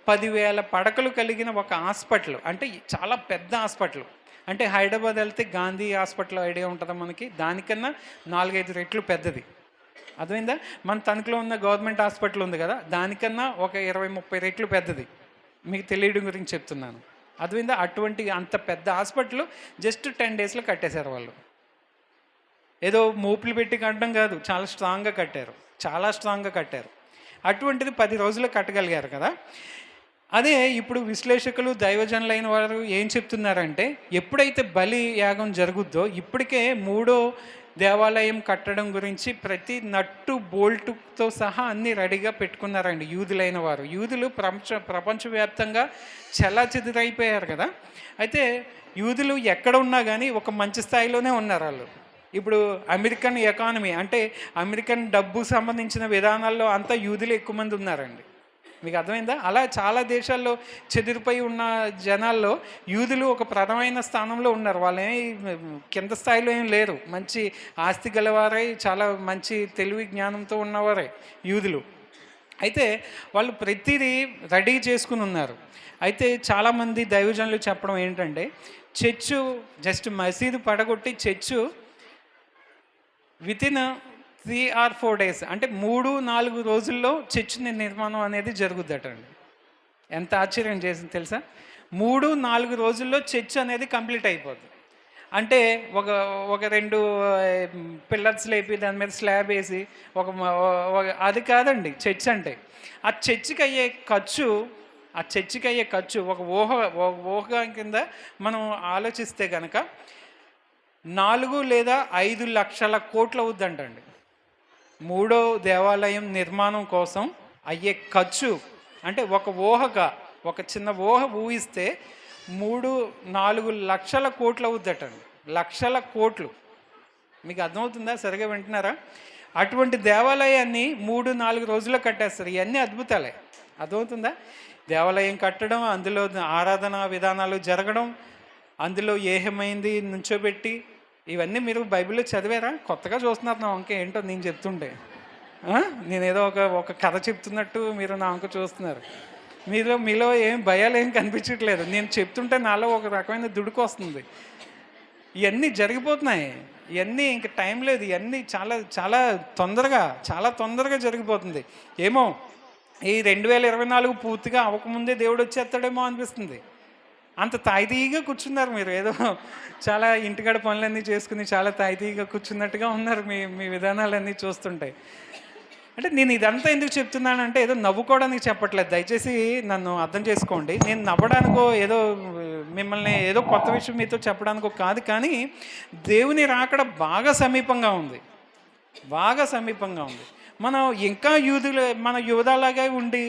C: 10,000 పడకలు కలిగిన ఒక హాస్పిటల్, అంటే చాలా పెద్ద హాస్పిటల్. అంటే హైదరాబాద్ వెళ్తే గాంధీ హాస్పిటల్ ఐడియా ఉంటుందా మనకి? దానికన్నా 4-5 రెట్లు పెద్దది. అర్థమైందా? మన తణుకులో ఉన్న గవర్నమెంట్ హాస్పిటల్ ఉంది కదా, దానికన్నా ఒక 20-30 రెట్లు పెద్దది. మీకు తెలియడం గురించి చెప్తున్నాను. అర్థమైందా? అంత పెద్ద హాస్పిటల్ జస్ట్ 10 డేస్లో కట్టేశారు వాళ్ళు. ఏదో మోపులు పెట్టి కట్టడం కాదు, చాలా స్ట్రాంగ్గా కట్టారు. అటువంటిది 10 రోజుల్లో కట్టగలిగారు కదా. అదే ఇప్పుడు విశ్లేషకులు, దైవజనులైన వారు ఏం చెప్తున్నారంటే, ఎప్పుడైతే బలి యాగం జరుగుద్దో ఇప్పటికే 3వ దేవాలయం కట్టడం గురించి ప్రతి నట్టు బోల్టుతో సహా అన్నీ రెడీగా పెట్టుకున్నారండి యూదులైన వారు. యూదులు ప్రపంచవ్యాప్తంగా చెల్లాచెదురైపోయారు కదా. అయితే యూదులు ఎక్కడ ఉన్నా కానీ ఒక మంచి స్థాయిలోనే ఉన్నారు వాళ్ళు. ఇప్పుడు అమెరికన్ ఎకానమీ అంటే అమెరికన్ డబ్బు సంబంధించిన విధానాల్లో అంతా యూదులు ఎక్కువ మంది ఉన్నారండి. మీకు అర్థమైందా? అలా చాలా దేశాల్లో చెదిరిపోయి ఉన్న జనాల్లో యూదులు ఒక ప్రధానమైన స్థానంలో ఉన్నారు. వాళ్ళేమి కింద స్థాయిలో ఏం లేరు. మంచి ఆస్తి గలవారై, చాలా మంచి తెలివి జ్ఞానంతో ఉన్నవారే యూదులు. అయితే వాళ్ళు ప్రతిదీ రెడీ చేసుకుని ఉన్నారు. అయితే చాలామంది దైవజనులు చెప్పడం ఏంటంటే, చర్చు జస్ట్ మసీదు పడగొట్టి చర్చు వితిన్ 3 or 4 days, అంటే 3-4 రోజుల్లో చర్చ్ నిర్మాణం అనేది జరుగుద్దట అండి. ఎంత ఆశ్చర్యం చేసింది తెలుసా? 3-4 రోజుల్లో చర్చ్ అనేది కంప్లీట్ అయిపోద్ది. అంటే ఒక 2 పిల్లర్స్ లేపి దాని మీద స్లాబ్ వేసి అది కాదండి చర్చ్ అంటే. ఆ చర్చికి అయ్యే ఖర్చు ఒక ఊహ కింద మనం ఆలోచిస్తే కనుక 4 లేదా 5 లక్షల కోట్లు అవుద్దంటండి. 3వ దేవాలయం నిర్మాణం కోసం అయ్యే ఖర్చు అంటే ఒక చిన్న ఊహిస్తే 3-4 లక్షల కోట్లు అవుద్దటండి. లక్షల కోట్లు. మీకు అర్థమవుతుందా? సరిగా వింటున్నారా? అటువంటి దేవాలయాన్ని 3-4 రోజుల్లో కట్టేస్తారు. ఇవన్నీ అద్భుతాలే. అర్థమవుతుందా? దేవాలయం కట్టడం, అందులో ఆరాధన విధానాలు జరగడం, అందులో ఏహమైంది నుంచోబెట్టి, ఇవన్నీ మీరు బైబిల్లో చదివారా? కొత్తగా చూస్తున్నారు నా వంక ఏంటో నేను చెప్తుంటే. నేనేదో ఒక కథ చెప్తున్నట్టు మీరు నా వంక చూస్తున్నారు. మీలో ఏం భయాలు ఏం కనిపించట్లేదు. నేను చెప్తుంటే నాలో ఒక రకమైన దుడుకు వస్తుంది. ఇవన్నీ జరిగిపోతున్నాయి. ఇవన్నీ ఇంక టైం లేదు. ఇవన్నీ చాలా చాలా తొందరగా జరిగిపోతుంది. ఏమో ఈ 2024 పూర్తిగా అవ్వకముందే దేవుడు వచ్చేస్తాడేమో అనిపిస్తుంది. అంత తాయితీగా కూర్చున్నారు మీరు. ఏదో చాలా ఇంటికాడ పనులన్నీ చేసుకుని చాలా తాయితీగా కూర్చున్నట్టుగా ఉన్నారు మీ విధానాలన్నీ చూస్తుంటాయి. అంటే నేను ఇదంతా ఎందుకు చెప్తున్నానంటే ఏదో నవ్వుకోవడానికి చెప్పట్లేదు. దయచేసి నన్ను అర్థం చేసుకోండి. నేను నవ్వడానికో ఏదో మిమ్మల్ని ఏదో కొత్త విషయం మీతో చెప్పడానికో కాదు. కానీ దేవుని రాకడ బాగా సమీపంగా ఉంది. మనం ఇంకా మన యూదులాగా ఉండి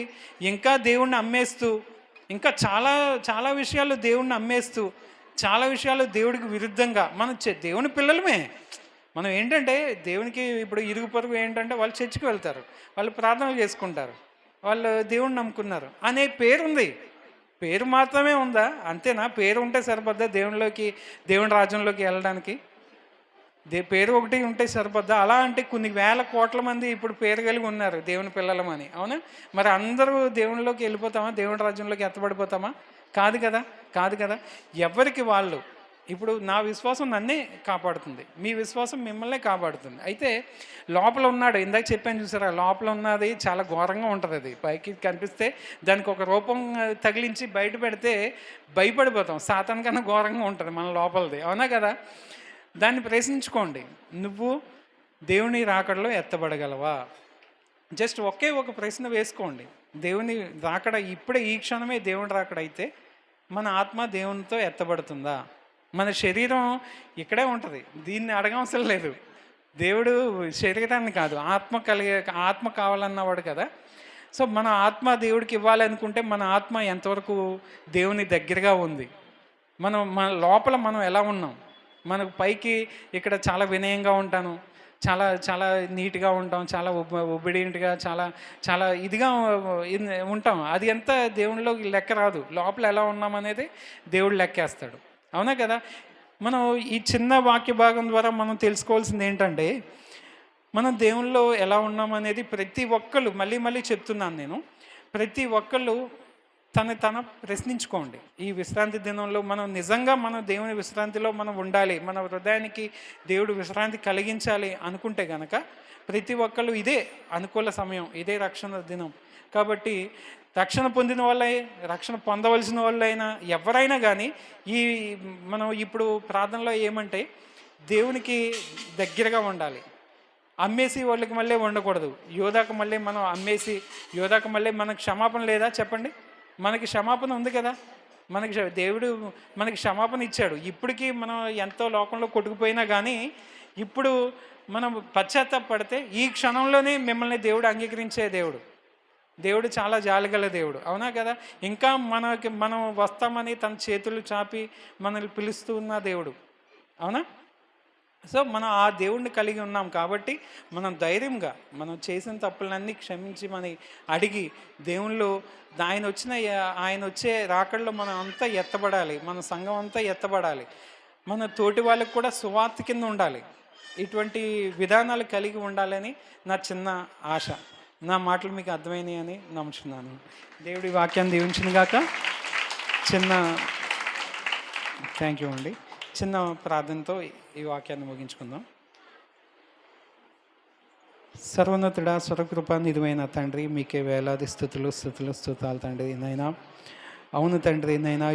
C: ఇంకా దేవుణ్ణి అమ్మేస్తూ, ఇంకా చాలా చాలా విషయాలు దేవుణ్ణి అమ్మేస్తూ, చాలా విషయాలు దేవుడికి విరుద్ధంగా మనం దేవుని పిల్లలమే. మనం ఏంటంటే దేవునికి ఇప్పుడు ఇరుగు పొరుగు ఏంటంటే వాళ్ళు చర్చికి వెళ్తారు, వాళ్ళు ప్రార్థనలు చేసుకుంటారు, వాళ్ళు దేవుణ్ణి నమ్ముకున్నారు అనే పేరు ఉంది. పేరు మాత్రమే ఉందా? అంతేనా? పేరు ఉంటే సరిపోద్దా దేవుని రాజ్యంలోకి వెళ్ళడానికి? పేరు ఒకటి ఉంటే సరిపోద్దా? అలా అంటే కొన్ని వేల కోట్ల మంది ఇప్పుడు పేరు కలిగి ఉన్నారు దేవుని పిల్లలమని. అవునా? మరి అందరూ దేవునిలోకి వెళ్ళిపోతామా? దేవుని రాజ్యంలోకి ఎత్తబడిపోతామా? కాదు కదా. ఎవరికి వాళ్ళు. ఇప్పుడు నా విశ్వాసం నన్నే కాపాడుతుంది, మీ విశ్వాసం మిమ్మల్నే కాపాడుతుంది. అయితే లోపల ఉన్నాడు, ఇందాక చెప్పాను చూసారా, లోపల ఉన్నది చాలా ఘోరంగా ఉంటుంది. అది పైకి కనిపిస్తే దానికి ఒక రూపం తగిలించి బయట పెడితే భయపడిపోతాం. సాతాన్ కన్నా ఘోరంగా ఉంటుంది మన లోపలది. అవునా కదా? దాన్ని ప్రశ్నించుకోండి. నువ్వు దేవుని రాకడలో ఎత్తబడగలవా? జస్ట్ ఒకే ఒక ప్రశ్న వేసుకోండి. దేవుని రాకడ ఇప్పుడే ఈ క్షణమే దేవుని రాకడ అయితే మన ఆత్మ దేవునితో ఎత్తబడుతుందా? మన శరీరం ఇక్కడే ఉంటుంది, దీన్ని అడగవసరం లేదు. దేవుడు శరీరాన్ని కాదు, ఆత్మ కావాలన్నవాడు కదా. సో మన ఆత్మ దేవుడికి ఇవ్వాలనుకుంటే మన ఆత్మ ఎంతవరకు దేవుని దగ్గరగా ఉంది, మన లోపల మనం ఎలా ఉన్నాం. మనకు పైకి ఇక్కడ చాలా వినయంగా ఉంటాను, చాలా చాలా నీట్గా ఉంటాం, చాలా ఒబిడియంట్గా, చాలా చాలా ఇదిగా ఉంటాం. అది ఎంత దేవునిలో లెక్క రాదు. లోపల ఎలా ఉన్నామనేది దేవుడు లెక్కేస్తాడు. అవునా కదా? మనం ఈ చిన్న వాక్య భాగం ద్వారా మనం తెలుసుకోవాల్సింది ఏంటంటే, మనం దేవునిలో ఎలా ఉన్నామనేది ప్రతి ఒక్కళ్ళు, మళ్ళీ చెప్తున్నాను నేను, ప్రతి ఒక్కళ్ళు తన ప్రశ్నించుకోండి. ఈ విశ్రాంతి దినంలో మనం నిజంగా మన దేవుని విశ్రాంతిలో మనం ఉండాలి, మన హృదయానికి దేవుడు విశ్రాంతి కలిగించాలి అనుకుంటే కనుక ప్రతి ఒక్కళ్ళు ఇదే అనుకూల సమయం, ఇదే రక్షణ దినం. కాబట్టి రక్షణ పొందిన వాళ్ళే, రక్షణ పొందవలసిన వాళ్ళైనా ఎవరైనా కానీ మనం ఇప్పుడు ప్రార్థనలో ఏమంటే దేవునికి దగ్గరగా ఉండాలి. అమ్మేసి వాళ్ళకి మళ్ళీ ఉండకూడదు. యోధాకు మళ్ళీ మనం అమ్మేసి యోధాకు మళ్ళీ మనకు క్షమాపణ లేదా? చెప్పండి. మనకి క్షమాపణ ఉంది కదా. దేవుడు మనకి క్షమాపణ ఇచ్చాడు. ఇప్పటికీ మనం ఎంతో లోకంలో కొట్టుకుపోయినా కానీ ఇప్పుడు మనం పశ్చాత్తాపడితే ఈ క్షణంలోనే మిమ్మల్ని దేవుడు అంగీకరించే దేవుడు చాలా జాలిగల దేవుడు. అవునా కదా? ఇంకా మనం వస్తామని తన చేతులు చాపి మనల్ని పిలుస్తూ ఉన్న దేవుడు. అవునా? సో మనం ఆ దేవుడిని కలిగి ఉన్నాం కాబట్టి మనం ధైర్యంగా మనం చేసిన తప్పులన్నీ క్షమించి మనం అడిగి దేవుళ్ళు ఆయన వచ్చే రాకడలో మనం అంతా ఎత్తబడాలి, మన సంఘం అంతా ఎత్తబడాలి, మన తోటి వాళ్ళకి కూడా సువార్త కింద ఉండాలి. ఇటువంటి విధానాలు కలిగి ఉండాలని నా చిన్న ఆశ. నా మాటలు మీకు అర్థమైనాయి అని నమ్ముచున్నాను. దేవుడి వాక్యాన్ని దీవించిన గాక. థ్యాంక్ యూ అండి. చిన్న ప్రార్థనతో ఈ వాక్యాన్ని ముగించుకుందాం. సర్వోన్నతుడా, స్వరకృపా నిధువైన తండ్రి, మీకే వేలాది స్తుతాలు తండ్రి. నైనా అవును తండ్రి, నైనా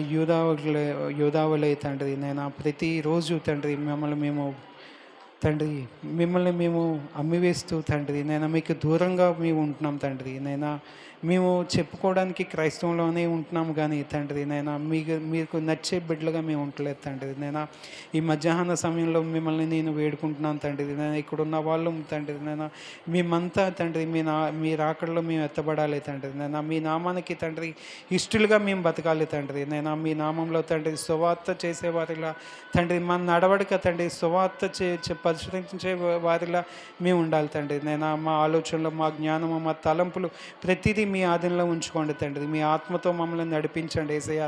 C: యూదావులే తండ్రి, నైనా ప్రతిరోజు తండ్రి మిమ్మల్ని మేము అమ్మివేస్తూ తండ్రి, నైనా మీకు దూరంగా మేము ఉంటున్నాం తండ్రి. నైనా మేము చెప్పుకోవడానికి క్రైస్తవంలోనే ఉంటున్నాము కానీ తండ్రి నైనా మీకు నచ్చే బిడ్డలుగా మేము ఉండలేదు తండ్రి నైనా. ఈ మధ్యాహ్న సమయంలో మిమ్మల్ని నేను వేడుకుంటున్నాను తండ్రి నైనా. ఇక్కడ ఉన్న వాళ్ళు తండ్రి నైనా మేమంతా తండ్రి మీ రాకడలో మేము ఎత్తబడాలి తండ్రి నైనా. మీ నామానికి తండ్రి ఇష్టలుగా మేము బతకాలి తండ్రి నైనా. మీ నామంలో తండ్రి సువార్త చేసేవారిలా తండ్రి మన నడవడిక తండ్రి సువార్త పరిశీలించే వారిలా మేము ఉండాలి తండ్రి నైనా. మా ఆలోచనలు, మా జ్ఞానము, మా తలంపులు ప్రతిదీ మీ ఆధీనంలో ఉంచుకోండి తండ్రి. మీ ఆత్మతో మమ్మల్ని నడిపించండి యేసయ్యా.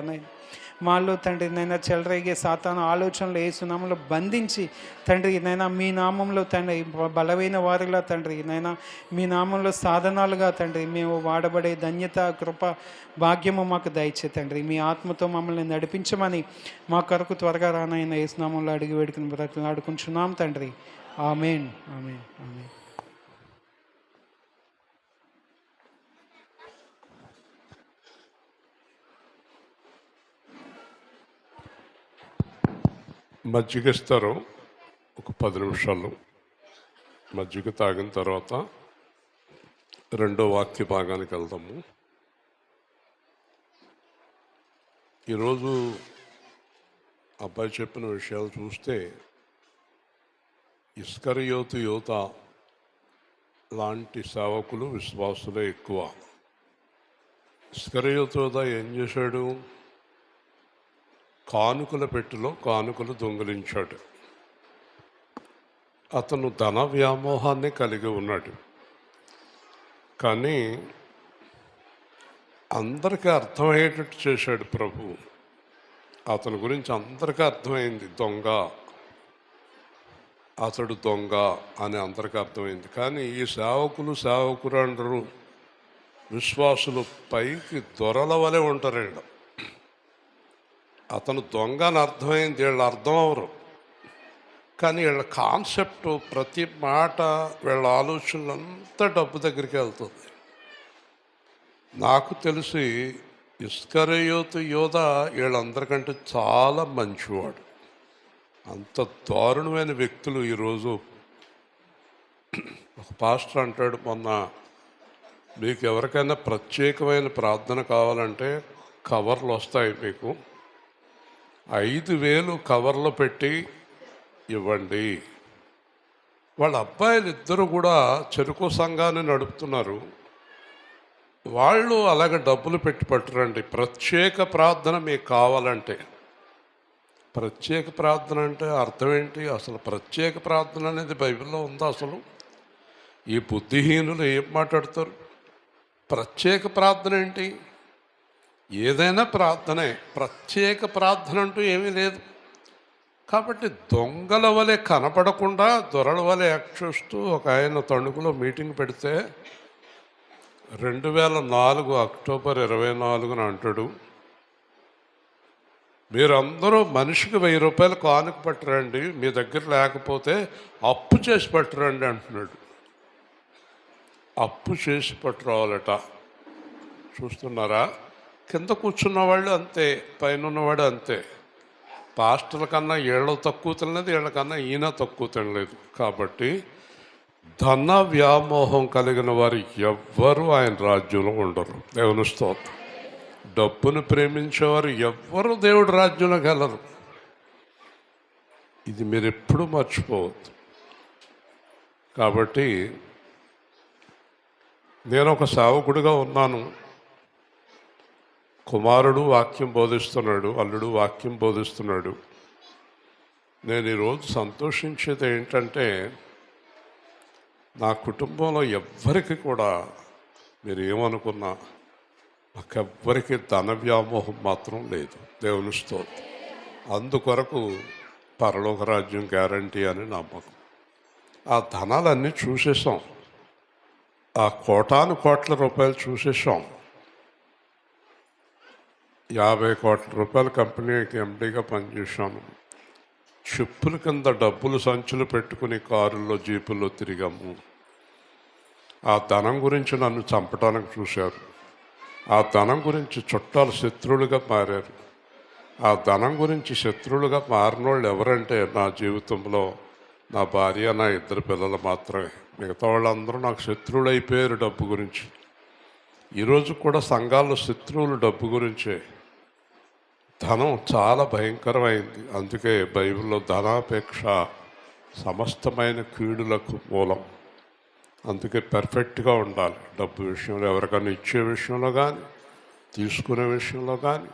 C: మాలో తండ్రి నైనా చెలరేగే సాతాను ఆలోచనలు యేసునామంలో బంధించి తండ్రి నైనా మీ నామంలో తండ్రి బలమైన వారిలా తండ్రి నైనా మీ నామంలో సాధనాలుగా తండ్రి మేము వాడబడే ధన్యత, కృప, భాగ్యము మాకు దయచే తండ్రి. మీ ఆత్మతో మమ్మల్ని నడిపించమని మా కొరకు త్వరగా రానైనా యేసునామంలో అడిగి వేడుకుని బ్రతిలాడుకుంటున్నాం తండ్రి. ఆమేన్, ఆమేన్, ఆమేన్.
A: మజ్జిగ ఇస్తారు, ఒక 10 నిమిషాలు మజ్జిగ తాగిన తర్వాత రెండో వాక్య భాగానికి వెళ్దాము. ఈరోజు అబ్బాయి చెప్పిన విషయాలు చూస్తే ఇస్కరియోతు యోత లాంటి సేవకులు, విశ్వాసులే ఎక్కువ. ఇస్కరియోతు యోత ఏం చేశాడు? కానుకల పెట్టెలో కానుకలు దొంగిలించాడు. అతను ధన వ్యామోహాన్ని కలిగి ఉన్నాడు. కానీ అందరికీ అర్థమయ్యేటట్టు చేశాడు ప్రభు. అతని గురించి అందరికీ అర్థమైంది, దొంగ, అతడు దొంగ అని అందరికీ అర్థమైంది. కానీ ఈ సేవకురాండ్రు విశ్వాసులు పైకి దొరల వలె ఉంటారు. వీళ్ళు అతను దొంగ అని అర్థమైంది, వీళ్ళు అర్థం అవరు. కానీ వీళ్ళ కాన్సెప్ట్, ప్రతి మాట, వీళ్ళ ఆలోచనలంతా డబ్బు దగ్గరికి వెళ్తుంది. నాకు తెలిసి ఇస్కరియోతు యోధ వీళ్ళందరికంటే చాలా మంచివాడు. అంత దారుణమైన వ్యక్తులు ఈరోజు. ఒక పాస్టర్ అంటాడు మొన్న, మీకు ఎవరికైనా ప్రత్యేకమైన ప్రార్థన కావాలంటే కవర్లు వస్తాయి, మీకు 5,000 కవర్లో పెట్టి ఇవ్వండి. వాళ్ళ అబ్బాయిలు ఇద్దరు కూడా చెరుకు సంఘాన్ని నడుపుతున్నారు. వాళ్ళు అలాగే డబ్బులు పెట్టి పట్టురండి. ప్రత్యేక ప్రార్థన మీకు కావాలంటే. ప్రత్యేక ప్రార్థన అంటే అర్థం ఏంటి? అసలు ప్రత్యేక ప్రార్థన అనేది బైబిల్లో ఉందా? అసలు ఈ బుద్ధిహీనులు ఏం మాట్లాడతారు? ప్రత్యేక ప్రార్థన ఏంటి? ఏదైనా ప్రార్థనే, ప్రత్యేక ప్రార్థన అంటూ ఏమీ లేదు. కాబట్టి దొంగల వలె కనపడకుండా దొరల వలె యాక్ట్ చేస్తూ ఒక ఆయన తణుకులో మీటింగ్ పెడితే 2004 అక్టోబర్ 24న అంటాడు, మీరందరూ మనిషికి 1000 రూపాయలు కానుక పట్టరండి, మీ దగ్గర లేకపోతే అప్పు చేసి పట్టరండి అంటున్నాడు. అప్పు చేసి పట్టురావాలట. చూస్తున్నారా? కింద కూర్చున్న వాళ్ళు అంతే, పైన ఉన్నవాడు అంతే. పాస్టర్ల కన్నా వీళ్ళు తక్కువ తినలేదు, వీళ్ళకన్నా ఈయన తక్కువ తినలేదు. కాబట్టి ధన వ్యామోహం కలిగిన వారు ఎవ్వరూ ఆయన రాజ్యంలో ఉండరు. దేవుని స్తోత్రం. డబ్బును ప్రేమించేవారు ఎవ్వరూ దేవుడి రాజ్యంలోకి వెళ్ళరు. ఇది మీరు ఎప్పుడూ మర్చిపోవద్దు. కాబట్టి నేను ఒక సేవకుడిగా ఉన్నాను. కుమారుడు వాక్యం బోధిస్తున్నాడు, అల్లుడు వాక్యం బోధిస్తున్నాడు. నేను ఈరోజు సంతోషించేది ఏంటంటే, నా కుటుంబంలో ఎవ్వరికి కూడా, మీరు ఏమనుకున్నా, నాకెవ్వరికి ధన వ్యామోహం మాత్రం లేదు. దేవుని స్తోత్రం. అందుకొరకు పరలోక రాజ్యం గ్యారంటీ అని నమ్మకం. ఆ ధనాలన్నీ చూసేసాం, ఆ కోటాను కోట్ల రూపాయలు చూసేసాం. 50 కోట్ల రూపాయల కంపెనీకి ఎండీగా పనిచేశాను. చెప్పుల కింద డబ్బులు సంచులు పెట్టుకుని కారుల్లో, జీపుల్లో తిరిగాము. ఆ ధనం గురించి నన్ను చంపడానికి చూశారు. ఆ ధనం గురించి చుట్టాలు శత్రువులుగా మారారు. ఆ ధనం గురించి శత్రువులుగా మారిన వాళ్ళు ఎవరంటే, నా జీవితంలో నా భార్య, నా 2 పిల్లలు మాత్రమే. మిగతా వాళ్ళందరూ నాకు శత్రువులు అయిపోయారు డబ్బు గురించి. ఈరోజు కూడా సంఘాల్లో శత్రువులు డబ్బు గురించే. ధనం చాలా భయంకరమైంది. అందుకే బైబిల్లో ధనాపేక్ష సమస్తమైన కీడులకు మూలం. అందుకే పర్ఫెక్ట్గా ఉండాలి డబ్బు విషయంలో, ఎవరికైనా ఇచ్చే విషయంలో కానీ తీసుకునే విషయంలో కానీ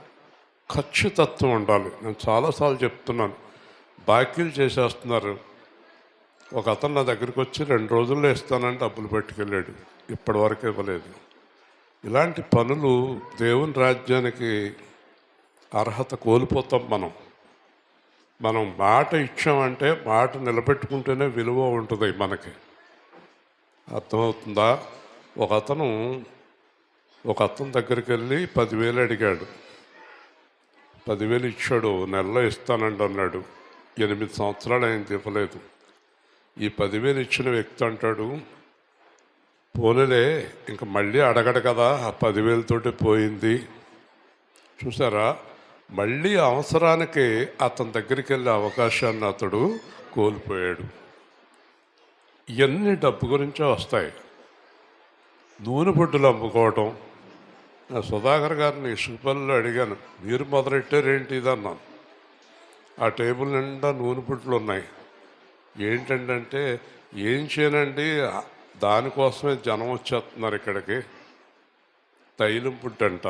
A: ఖచ్చితత్వం ఉండాలి. నేను చాలాసార్లు చెప్తున్నాను, బాకీలు చేసేస్తున్నారు. ఒక అతను నా దగ్గరికి వచ్చి 2 రోజుల్లో ఇస్తానని డబ్బులు పట్టుకెళ్ళాడు, ఇప్పటివరకు ఇవ్వలేదు. ఇలాంటి పనులు దేవుని రాజ్యానికి అర్హత కోల్పోతాం. మనం మాట ఇచ్చామంటే మాట నిలబెట్టుకుంటేనే విలువ ఉంటుంది మనకి. అర్థమవుతుందా? ఒక అతను దగ్గరికి వెళ్ళి 10,000 అడిగాడు. 10,000 ఇచ్చాడు. నెలలో ఇస్తానండి అన్నాడు. 8 సంవత్సరాలు ఆయన ఇవ్వలేదు. ఈ 10,000 ఇచ్చిన వ్యక్తి అంటాడు, పోనీలే ఇంక మళ్ళీ అడగడు కదా, ఆ 10,000తోటి పోయింది. చూసారా, మళ్ళీ అవసరానికి అతని దగ్గరికి వెళ్ళే అవకాశాన్ని అతడు కోల్పోయాడు. ఇవన్నీ డబ్బు గురించే వస్తాయి. నూనె బొడ్డులు అమ్ముకోవటం. సుధాకర్ గారిని ఇసుకపల్లిలో అడిగాను, మీరు మొదలెట్టారేంటి ఇది అన్నాను. ఆ టేబుల్ నిండా నూనె బొడ్లు ఉన్నాయి. ఏంటంటే ఏం చేయనండి, దానికోసమే జనం వచ్చేస్తున్నారు ఇక్కడికి. తైలం పుడ్డు అంట.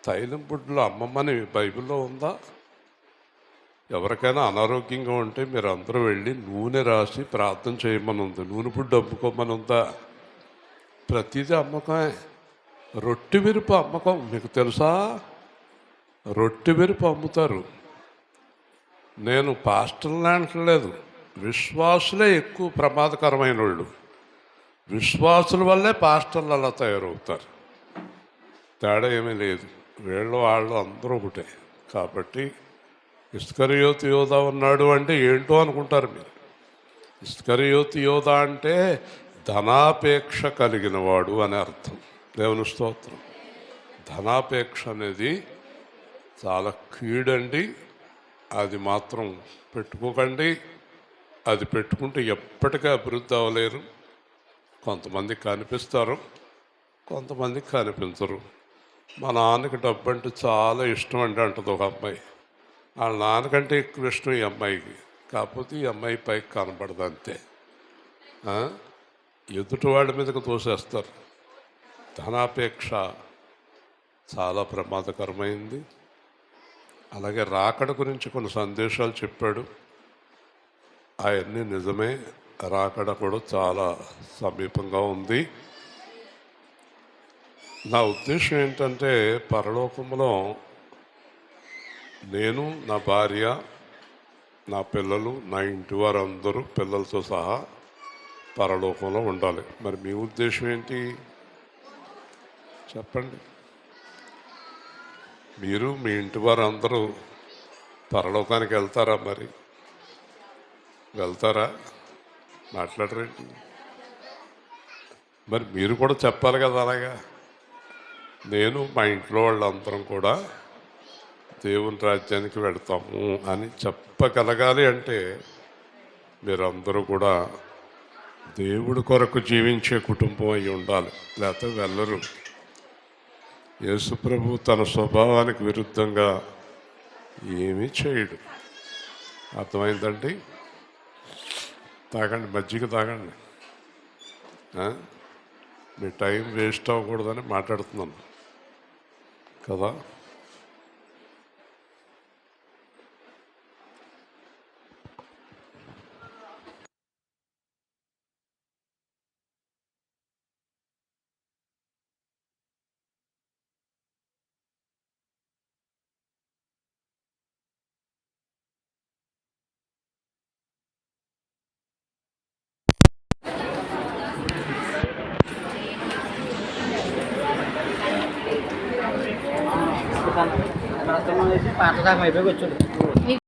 A: తైలం పుడ్డులు అమ్మమ్మని బైబిల్లో ఉందా? ఎవరికైనా అనారోగ్యంగా ఉంటే మీరు అందరూ వెళ్ళి నూనె రాసి ప్రార్థన చేయమని ఉంది. నూనె పుడ్డు అమ్ముకోమని ఉందా? ప్రతిదీ అమ్మకమే. రొట్టె విరుపు అమ్మకం మీకు తెలుసా? రొట్టె విరుపు అమ్ముతారు. నేను పాస్టర్ని అంటలేదు, విశ్వాసులే ఎక్కువ ప్రమాదకరమైన వాళ్ళు. విశ్వాసుల వల్లే పాస్టర్లు అలా తయారవుతారు. తేడా ఏమీ లేదు. వాళ్ళు అందరూ ఒకటే. కాబట్టి ఇస్కరియోతు యోధా ఉన్నాడు అంటే ఏంటో అనుకుంటారు మీరు. ఇస్కరియోతు యోధా అంటే ధనాపేక్ష కలిగిన వాడు అని అర్థం. దేవుని స్తోత్రం. ధనాపేక్ష అనేది చాలా కీడండి. అది మాత్రం పెట్టుకోకండి. అది పెట్టుకుంటే ఎప్పటికీ అభివృద్ధి అవ్వలేరు. కొంతమందికి కనిపిస్తారు, కొంతమందికి కనిపించరు. మా నాన్నకి డబ్బు అంటే చాలా ఇష్టం అండి అంటది ఒక అమ్మాయి. వాళ్ళ నాన్నకంటే ఎక్కువ ఇష్టం ఈ అమ్మాయికి. కాకపోతే ఈ అమ్మాయి పైకి కనపడదు అంతే. ఎదుటి వాళ్ళ మీదకి తోసేస్తారు. ధనాపేక్ష చాలా ప్రమాదకరమైంది. అలాగే రాకడ గురించి కొన్ని సందేశాలు చెప్పాడు. అవన్నీ నిజమే. రాకడ కూడా చాలా సమీపంగా ఉంది. నా ఉద్దేశం ఏంటంటే, పరలోకంలో నేను, నా భార్య, నా పిల్లలు, నా ఇంటి వారందరూ పిల్లలతో సహా పరలోకంలో ఉండాలి. మరి మీ ఉద్దేశం ఏంటి చెప్పండి? మీరు మీ ఇంటి వారందరూ పరలోకానికి వెళ్తారా? మరి వెళ్తారా? మాట్లాడరేంటి? మరి మీరు కూడా చెప్పాలి కదా. అలాగా నేను, మా ఇంట్లో వాళ్ళందరం కూడా దేవుని రాజ్యానికి వెళతాము అని చెప్పగలగాలి. అంటే మీరందరూ కూడా దేవుడి కొరకు జీవించే కుటుంబం అయి ఉండాలి, లేకపోతే వెళ్ళరు. యేసుప్రభు తన స్వభావానికి విరుద్ధంగా ఏమీ చేయడు. అర్థమైందండి? తాగండి, మజ్జిగ తాగండి. మీ టైం వేస్ట్ అవ్వకూడదని మాట్లాడుతున్నాను కదా.
E: పాట దాకా అయిపోయి వచ్చాడు.